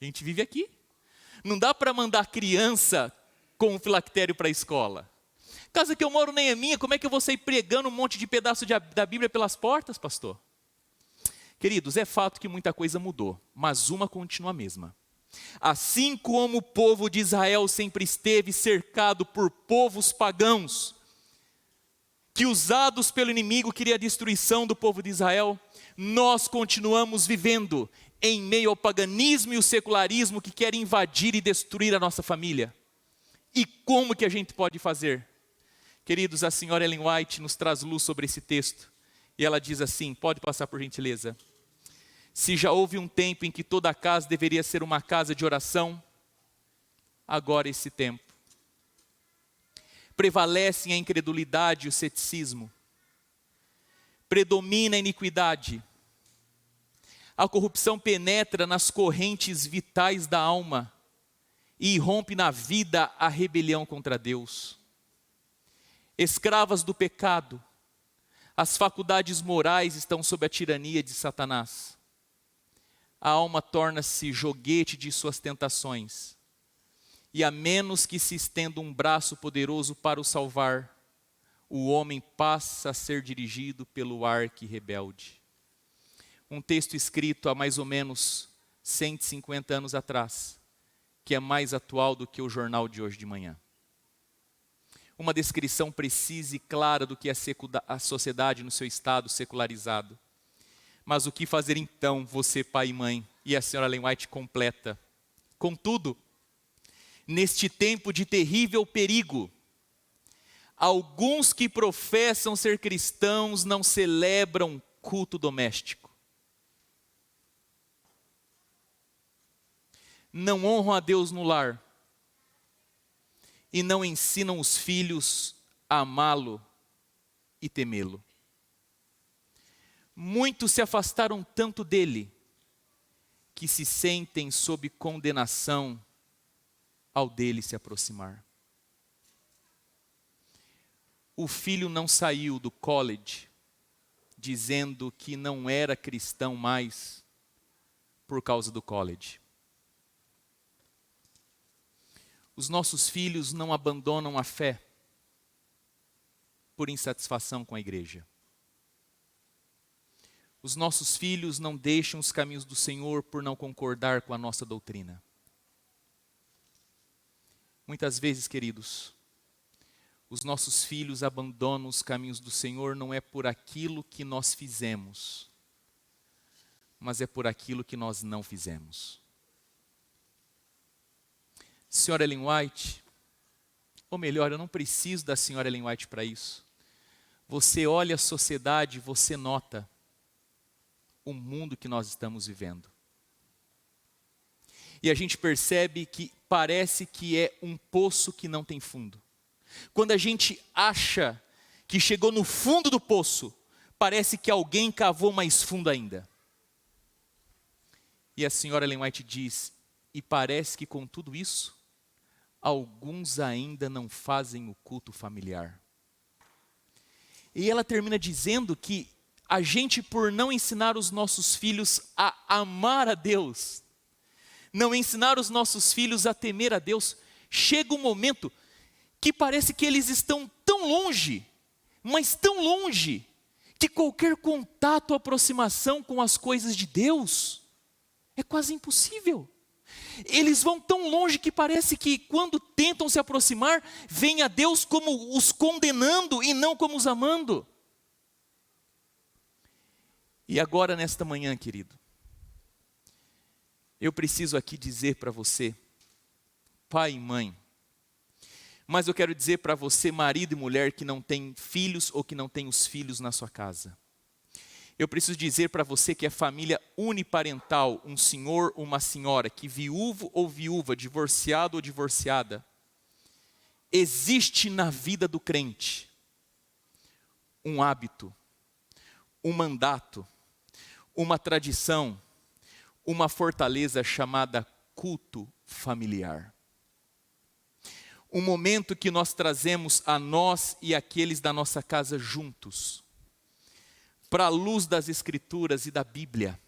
A gente vive aqui. Não dá para mandar criança com o filactério para a escola. Casa que eu moro nem é minha, como é que eu vou sair pregando um monte de pedaço da Bíblia pelas portas, pastor? Queridos, é fato que muita coisa mudou, mas uma continua a mesma. Assim como o povo de Israel sempre esteve cercado por povos pagãos, que usados pelo inimigo queria a destruição do povo de Israel, nós continuamos vivendo em meio ao paganismo e o secularismo que querem invadir e destruir a nossa família. E como que a gente pode fazer? Queridos, a senhora Ellen White nos traz luz sobre esse texto. E ela diz assim, pode passar por gentileza. Se já houve um tempo em que toda a casa deveria ser uma casa de oração, agora é esse tempo. Prevalecem a incredulidade e o ceticismo. Predomina a iniquidade. A corrupção penetra nas correntes vitais da alma e irrompe na vida a rebelião contra Deus. Escravas do pecado, as faculdades morais estão sob a tirania de Satanás. A alma torna-se joguete de suas tentações. E a menos que se estenda um braço poderoso para o salvar, o homem passa a ser dirigido pelo arque rebelde. Um texto escrito há mais ou menos 150 anos atrás, que é mais atual do que o jornal de hoje de manhã. Uma descrição precisa e clara do que é a sociedade no seu estado secularizado. Mas o que fazer então, você pai e mãe? E a senhora Ellen White completa. Contudo, neste tempo de terrível perigo, alguns que professam ser cristãos não celebram culto doméstico. Não honram a Deus no lar. E não ensinam os filhos a amá-lo e temê-lo. Muitos se afastaram tanto dele, que se sentem sob condenação ao dele se aproximar. O filho não saiu do college dizendo que não era cristão mais por causa do college. Os nossos filhos não abandonam a fé por insatisfação com a igreja. Os nossos filhos não deixam os caminhos do Senhor por não concordar com a nossa doutrina. Muitas vezes, queridos, os nossos filhos abandonam os caminhos do Senhor não é por aquilo que nós fizemos, mas é por aquilo que nós não fizemos. Senhora Ellen White, ou melhor, eu não preciso da senhora Ellen White para isso. Você olha a sociedade, você nota o mundo que nós estamos vivendo. E a gente percebe que parece que é um poço que não tem fundo. Quando a gente acha que chegou no fundo do poço, parece que alguém cavou mais fundo ainda. E a senhora Ellen White diz, e parece que com tudo isso, alguns ainda não fazem o culto familiar. E ela termina dizendo que a gente, por não ensinar os nossos filhos a amar a Deus, não ensinar os nossos filhos a temer a Deus, chega um momento que parece que eles estão tão longe, mas tão longe, que qualquer contato, aproximação com as coisas de Deus é quase impossível. Eles vão tão longe que parece que quando tentam se aproximar, vem a Deus como os condenando e não como os amando. E agora nesta manhã, querido, eu preciso aqui dizer para você, pai e mãe, mas eu quero dizer para você, marido e mulher que não tem filhos ou que não tem os filhos na sua casa. Eu preciso dizer para você que é família uniparental, um senhor ou uma senhora, que viúvo ou viúva, divorciado ou divorciada, existe na vida do crente um hábito, um mandato, uma tradição, uma fortaleza chamada culto familiar. Um momento que nós trazemos a nós e aqueles da nossa casa juntos, para a luz das Escrituras e da Bíblia,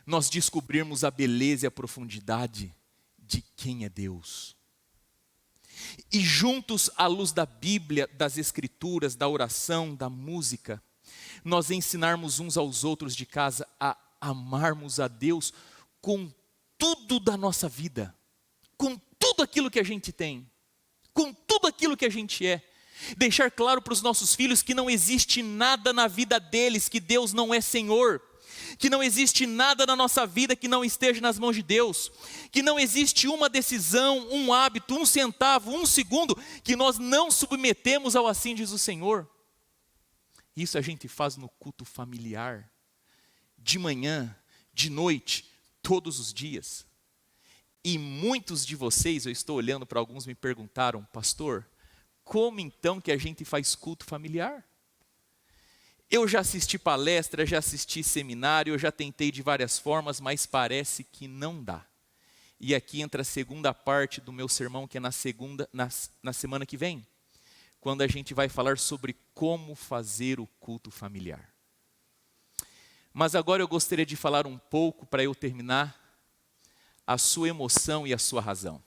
nós descobrirmos a beleza e a profundidade de quem é Deus. E juntos, à luz da Bíblia, das Escrituras, da oração, da música, nós ensinarmos uns aos outros de casa a amarmos a Deus com tudo da nossa vida, com tudo aquilo que a gente tem, com tudo aquilo que a gente é. Deixar claro para os nossos filhos que não existe nada na vida deles que Deus não é Senhor, que não existe nada na nossa vida que não esteja nas mãos de Deus, que não existe uma decisão, um hábito, um centavo, um segundo, que nós não submetemos ao assim diz o Senhor. Isso a gente faz no culto familiar, de manhã, de noite, todos os dias. E muitos de vocês, eu estou olhando para alguns, me perguntaram, pastor, como então que a gente faz culto familiar? Eu já assisti palestra, já assisti seminário, eu já tentei de várias formas, mas parece que não dá. E aqui entra a segunda parte do meu sermão, que é na semana que vem, quando a gente vai falar sobre como fazer o culto familiar. Mas agora eu gostaria de falar um pouco, para eu terminar, a sua emoção e a sua razão.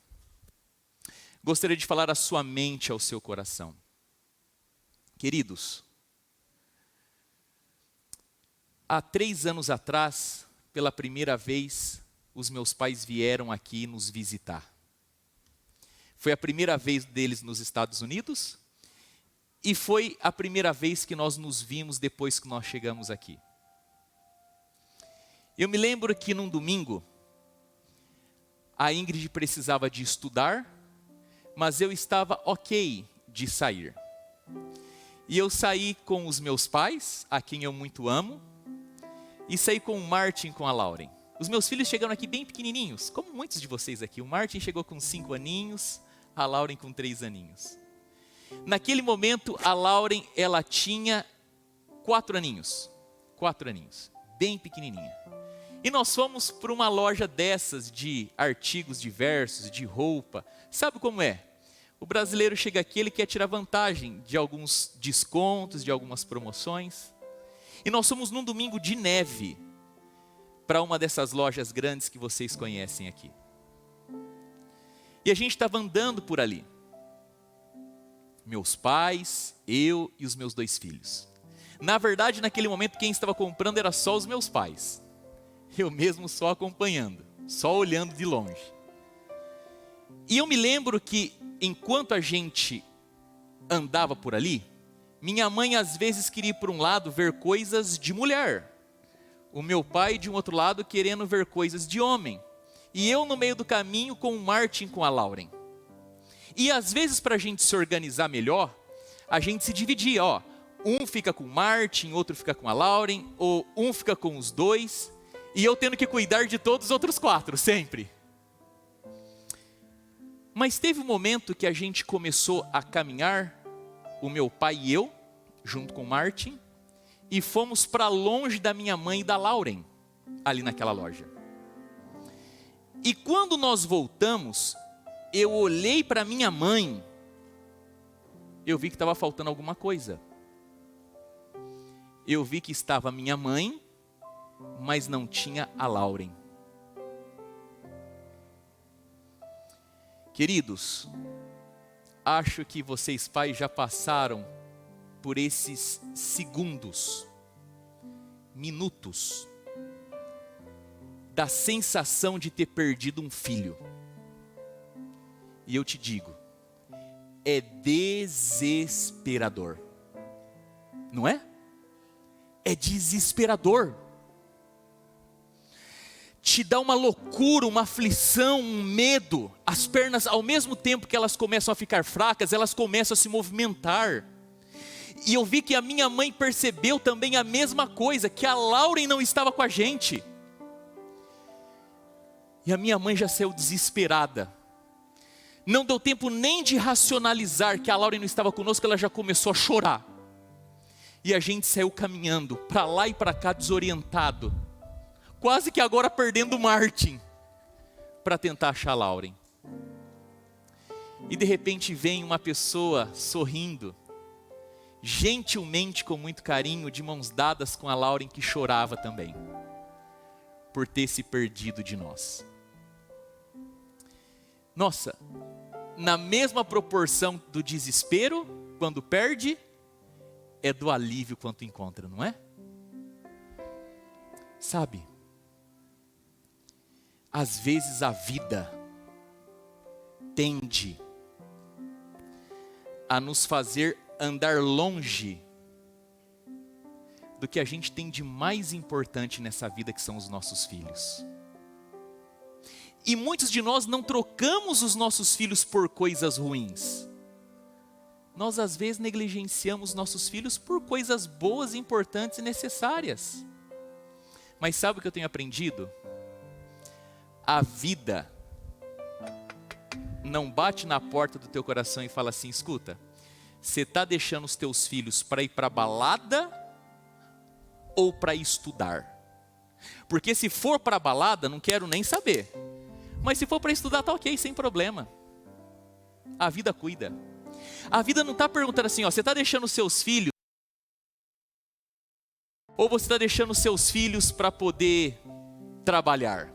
Gostaria de falar a sua mente ao seu coração. Queridos, há 3 anos atrás, pela primeira vez, os meus pais vieram aqui nos visitar. Foi a primeira vez deles nos Estados Unidos e foi a primeira vez que nós nos vimos depois que nós chegamos aqui. Eu me lembro que num domingo, a Ingrid precisava de estudar, mas eu estava ok de sair. E eu saí com os meus pais, a quem eu muito amo, e saí com o Martin e com a Lauren. Os meus filhos chegaram aqui bem pequenininhos, como muitos de vocês aqui. O Martin chegou com 5 aninhos, a Lauren com 3 aninhos. Naquele momento, a Lauren, ela tinha 4 aninhos. 4 aninhos, bem pequenininha. E nós fomos para uma loja dessas de artigos diversos, de roupa. Sabe como é? O brasileiro chega aqui, ele quer tirar vantagem de alguns descontos, de algumas promoções. E nós fomos num domingo de neve para uma dessas lojas grandes que vocês conhecem aqui. E a gente estava andando por ali. Meus pais, eu e os meus 2 filhos. Na verdade, naquele momento, quem estava comprando era só os meus pais. Eu mesmo só acompanhando, só olhando de longe. E eu me lembro que, enquanto a gente andava por ali, minha mãe às vezes queria ir por um lado ver coisas de mulher. O meu pai de um outro lado querendo ver coisas de homem. E eu no meio do caminho com o Martin e com a Lauren. E às vezes para a gente se organizar melhor, a gente se dividia. Um fica com o Martin, outro fica com a Lauren, ou um fica com os 2. E eu tendo que cuidar de todos os outros 4, sempre. Mas teve um momento que a gente começou a caminhar, o meu pai e eu, junto com o Martin, e fomos para longe da minha mãe e da Lauren, ali naquela loja. E quando nós voltamos, eu olhei para minha mãe, eu vi que estava faltando alguma coisa. Eu vi que estava minha mãe, mas não tinha a Lauren. Queridos, acho que vocês pais já passaram por esses segundos, minutos, da sensação de ter perdido um filho. E eu te digo, é desesperador. Não é? É desesperador. Te dá uma loucura, uma aflição, um medo. As pernas, ao mesmo tempo que elas começam a ficar fracas, elas começam a se movimentar. E eu vi que a minha mãe percebeu também a mesma coisa, que a Lauren não estava com a gente. E a minha mãe já saiu desesperada. Não deu tempo nem de racionalizar que a Lauren não estava conosco, ela já começou a chorar. E a gente saiu caminhando para lá e para cá desorientado. Quase que agora perdendo o Martin, para tentar achar a Lauren. e de repente vem uma pessoa sorrindo, gentilmente, com muito carinho, de mãos dadas com a Lauren, que chorava também, por ter se perdido de nós. Nossa, na mesma proporção do desespero, quando perde, é do alívio quando encontra, não é? Sabe, às vezes a vida tende a nos fazer andar longe do que a gente tem de mais importante nessa vida, que são os nossos filhos. E muitos de nós não trocamos os nossos filhos por coisas ruins. Nós às vezes negligenciamos nossos filhos por coisas boas, importantes e necessárias. Mas sabe o que eu tenho aprendido? A vida não bate na porta do teu coração e fala assim: escuta, você está deixando os teus filhos para ir para a balada ou para estudar? Porque se for para a balada, não quero nem saber. Mas se for para estudar, tá ok, sem problema. A vida cuida. A vida não está perguntando assim, ó, você está deixando os seus filhos, ou você está deixando os seus filhos para poder trabalhar?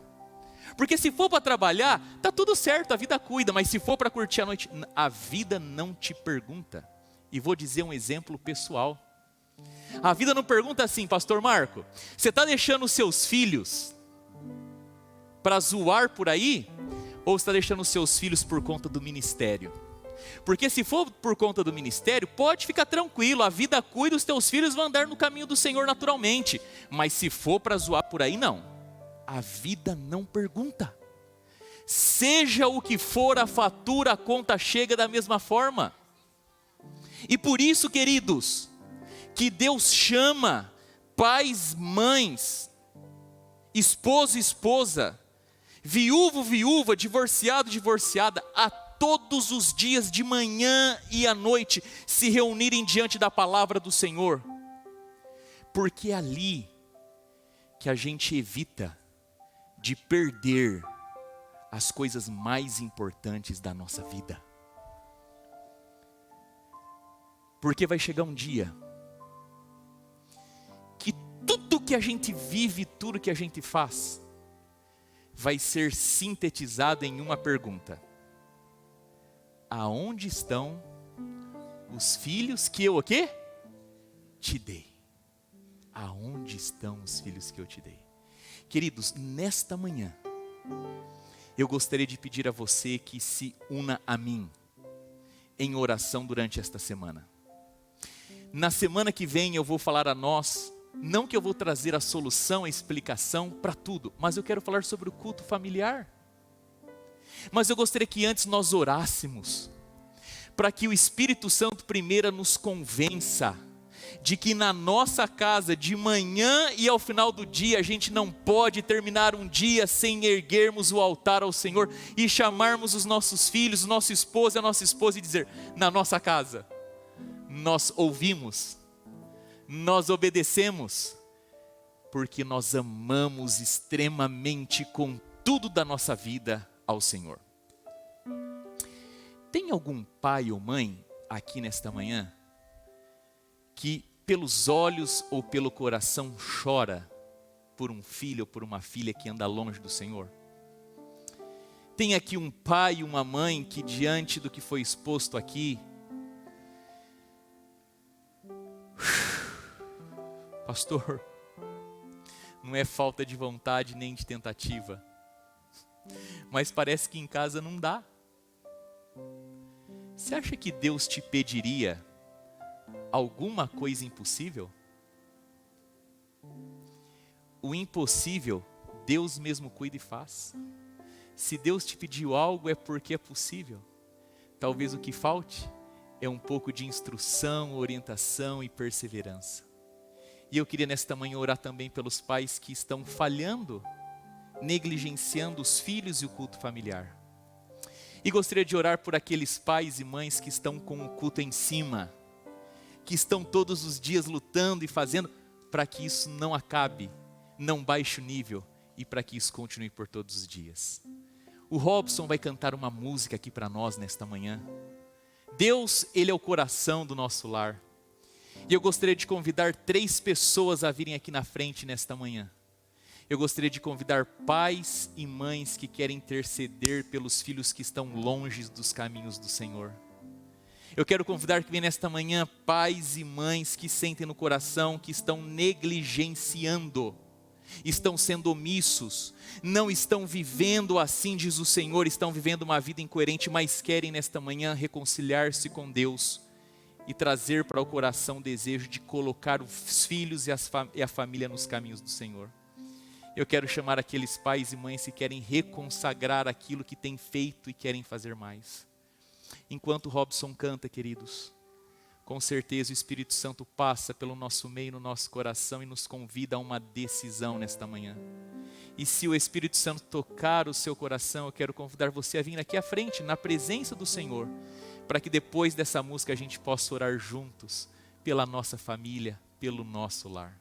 Porque se for para trabalhar, tá tudo certo, a vida cuida. Mas se for para curtir a noite, a vida não te pergunta. E vou dizer um exemplo pessoal. A vida não pergunta assim: pastor Marco, você está deixando os seus filhos para zoar por aí? Ou você está deixando os seus filhos por conta do ministério? Porque se for por conta do ministério, pode ficar tranquilo, a vida cuida, os teus filhos vão andar no caminho do Senhor naturalmente. Mas se for para zoar por aí, não. A vida não pergunta. Seja o que for a fatura, a conta chega da mesma forma. E por isso, queridos, que Deus chama pais, mães, esposo, esposa, viúvo, viúva, divorciado, divorciada, a todos os dias, de manhã e à noite, se reunirem diante da palavra do Senhor. Porque é ali que a gente evita de perder as coisas mais importantes da nossa vida. Porque vai chegar um dia que tudo que a gente vive, tudo que a gente faz, vai ser sintetizado em uma pergunta: aonde estão os filhos que eu o quê? Te dei. Aonde estão os filhos que eu te dei? Queridos, nesta manhã, eu gostaria de pedir a você que se una a mim em oração durante esta semana. Na semana que vem eu vou falar a nós, não que eu vou trazer a solução, a explicação para tudo, mas eu quero falar sobre o culto familiar. Mas eu gostaria que antes nós orássemos, para que o Espírito Santo primeiro nos convença de que na nossa casa, de manhã e ao final do dia, a gente não pode terminar um dia sem erguermos o altar ao Senhor e chamarmos os nossos filhos, o nosso esposo e a nossa esposa e dizer: na nossa casa, nós ouvimos, nós obedecemos, porque nós amamos extremamente com tudo da nossa vida ao Senhor. Tem algum pai ou mãe aqui nesta manhã que pelos olhos ou pelo coração chora por um filho ou por uma filha que anda longe do Senhor? Tem aqui um pai e uma mãe que, diante do que foi exposto aqui, pastor, não é falta de vontade nem de tentativa, mas parece que em casa não dá. Você acha que Deus te pediria alguma coisa impossível? O impossível, Deus mesmo cuida e faz. Se Deus te pediu algo, é porque é possível. Talvez o que falte é um pouco de instrução, orientação e perseverança. E eu queria nesta manhã orar também pelos pais que estão falhando, negligenciando os filhos e o culto familiar. E gostaria de orar por aqueles pais e mães que estão com o culto em cima, que estão todos os dias lutando e fazendo para que isso não acabe, não baixe o nível e para que isso continue por todos os dias. O Robson vai cantar uma música aqui para nós nesta manhã. Deus, Ele é o coração do nosso lar. E eu gostaria de convidar 3 pessoas a virem aqui na frente nesta manhã. Eu gostaria de convidar pais e mães que querem interceder pelos filhos que estão longe dos caminhos do Senhor. Eu quero convidar que venham nesta manhã pais e mães que sentem no coração que estão negligenciando, estão sendo omissos, não estão vivendo assim, diz o Senhor, estão vivendo uma vida incoerente, mas querem nesta manhã reconciliar-se com Deus e trazer para o coração o desejo de colocar os filhos e a família nos caminhos do Senhor. Eu quero chamar aqueles pais e mães que querem reconsagrar aquilo que têm feito e querem fazer mais. Enquanto Robson canta, queridos, com certeza o Espírito Santo passa pelo nosso meio, no nosso coração e nos convida a uma decisão nesta manhã. E se o Espírito Santo tocar o seu coração, eu quero convidar você a vir aqui à frente, na presença do Senhor, para que depois dessa música a gente possa orar juntos, pela nossa família, pelo nosso lar.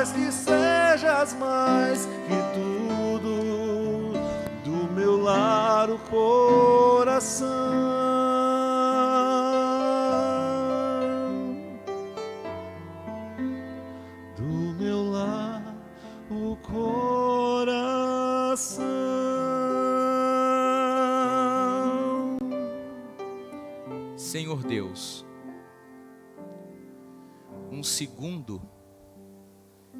faz que sejas mais que tudo, do meu lar o coração, do meu lar o coração. Senhor Deus, um segundo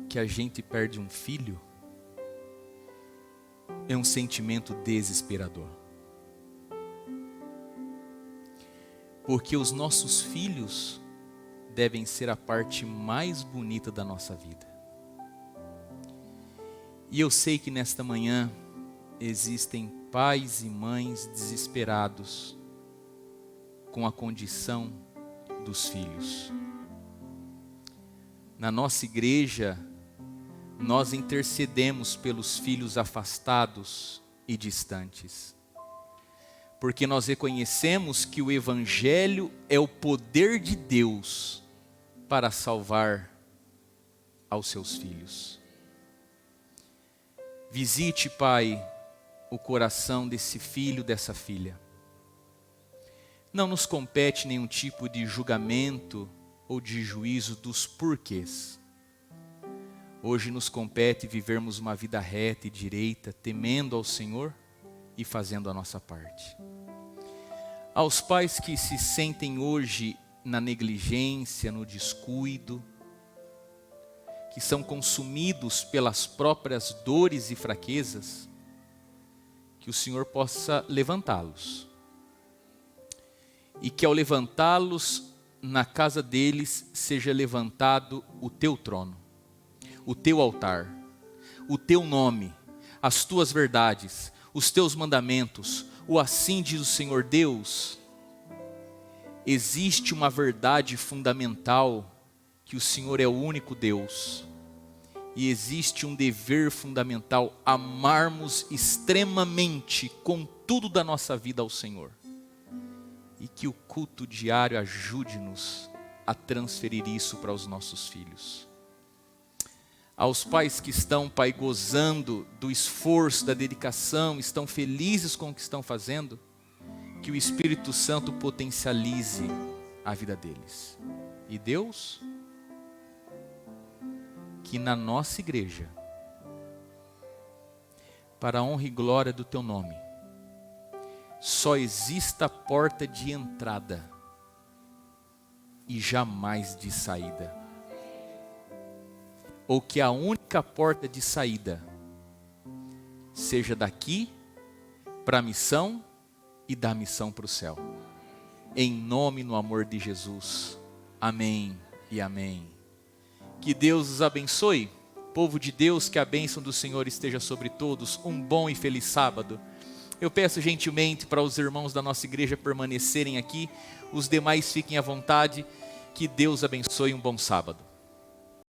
que a gente perde um filho é um sentimento desesperador. Porque os nossos filhos devem ser a parte mais bonita da nossa vida. E eu sei que nesta manhã existem pais e mães desesperados com a condição dos filhos. Na nossa igreja, nós intercedemos pelos filhos afastados e distantes, porque nós reconhecemos que o Evangelho é o poder de Deus para salvar aos seus filhos. Visite, Pai, o coração desse filho, dessa filha. Não nos compete nenhum tipo de julgamento ou de juízo dos porquês. Hoje nos compete vivermos uma vida reta e direita, temendo ao Senhor e fazendo a nossa parte. Aos pais que se sentem hoje na negligência, no descuido, que são consumidos pelas próprias dores e fraquezas, que o Senhor possa levantá-los. E que ao levantá-los, na casa deles seja levantado o teu trono, o teu altar, o teu nome, as tuas verdades, os teus mandamentos. O assim diz o Senhor Deus. Existe uma verdade fundamental, que o Senhor é o único Deus. E existe um dever fundamental, amarmos extremamente com tudo da nossa vida ao Senhor. E que o culto diário ajude-nos a transferir isso para os nossos filhos. Aos pais que estão, Pai, gozando do esforço, da dedicação, estão felizes com o que estão fazendo, que o Espírito Santo potencialize a vida deles. E Deus, que na nossa igreja, para a honra e glória do teu nome, só exista a porta de entrada e jamais de saída. Ou que a única porta de saída seja daqui para a missão e da missão para o céu. Em nome, no amor de Jesus. Amém e amém. Que Deus os abençoe. Povo de Deus, que a bênção do Senhor esteja sobre todos. Um bom e feliz sábado. Eu peço gentilmente para os irmãos da nossa igreja permanecerem aqui. Os demais fiquem à vontade. Que Deus abençoe, um bom sábado.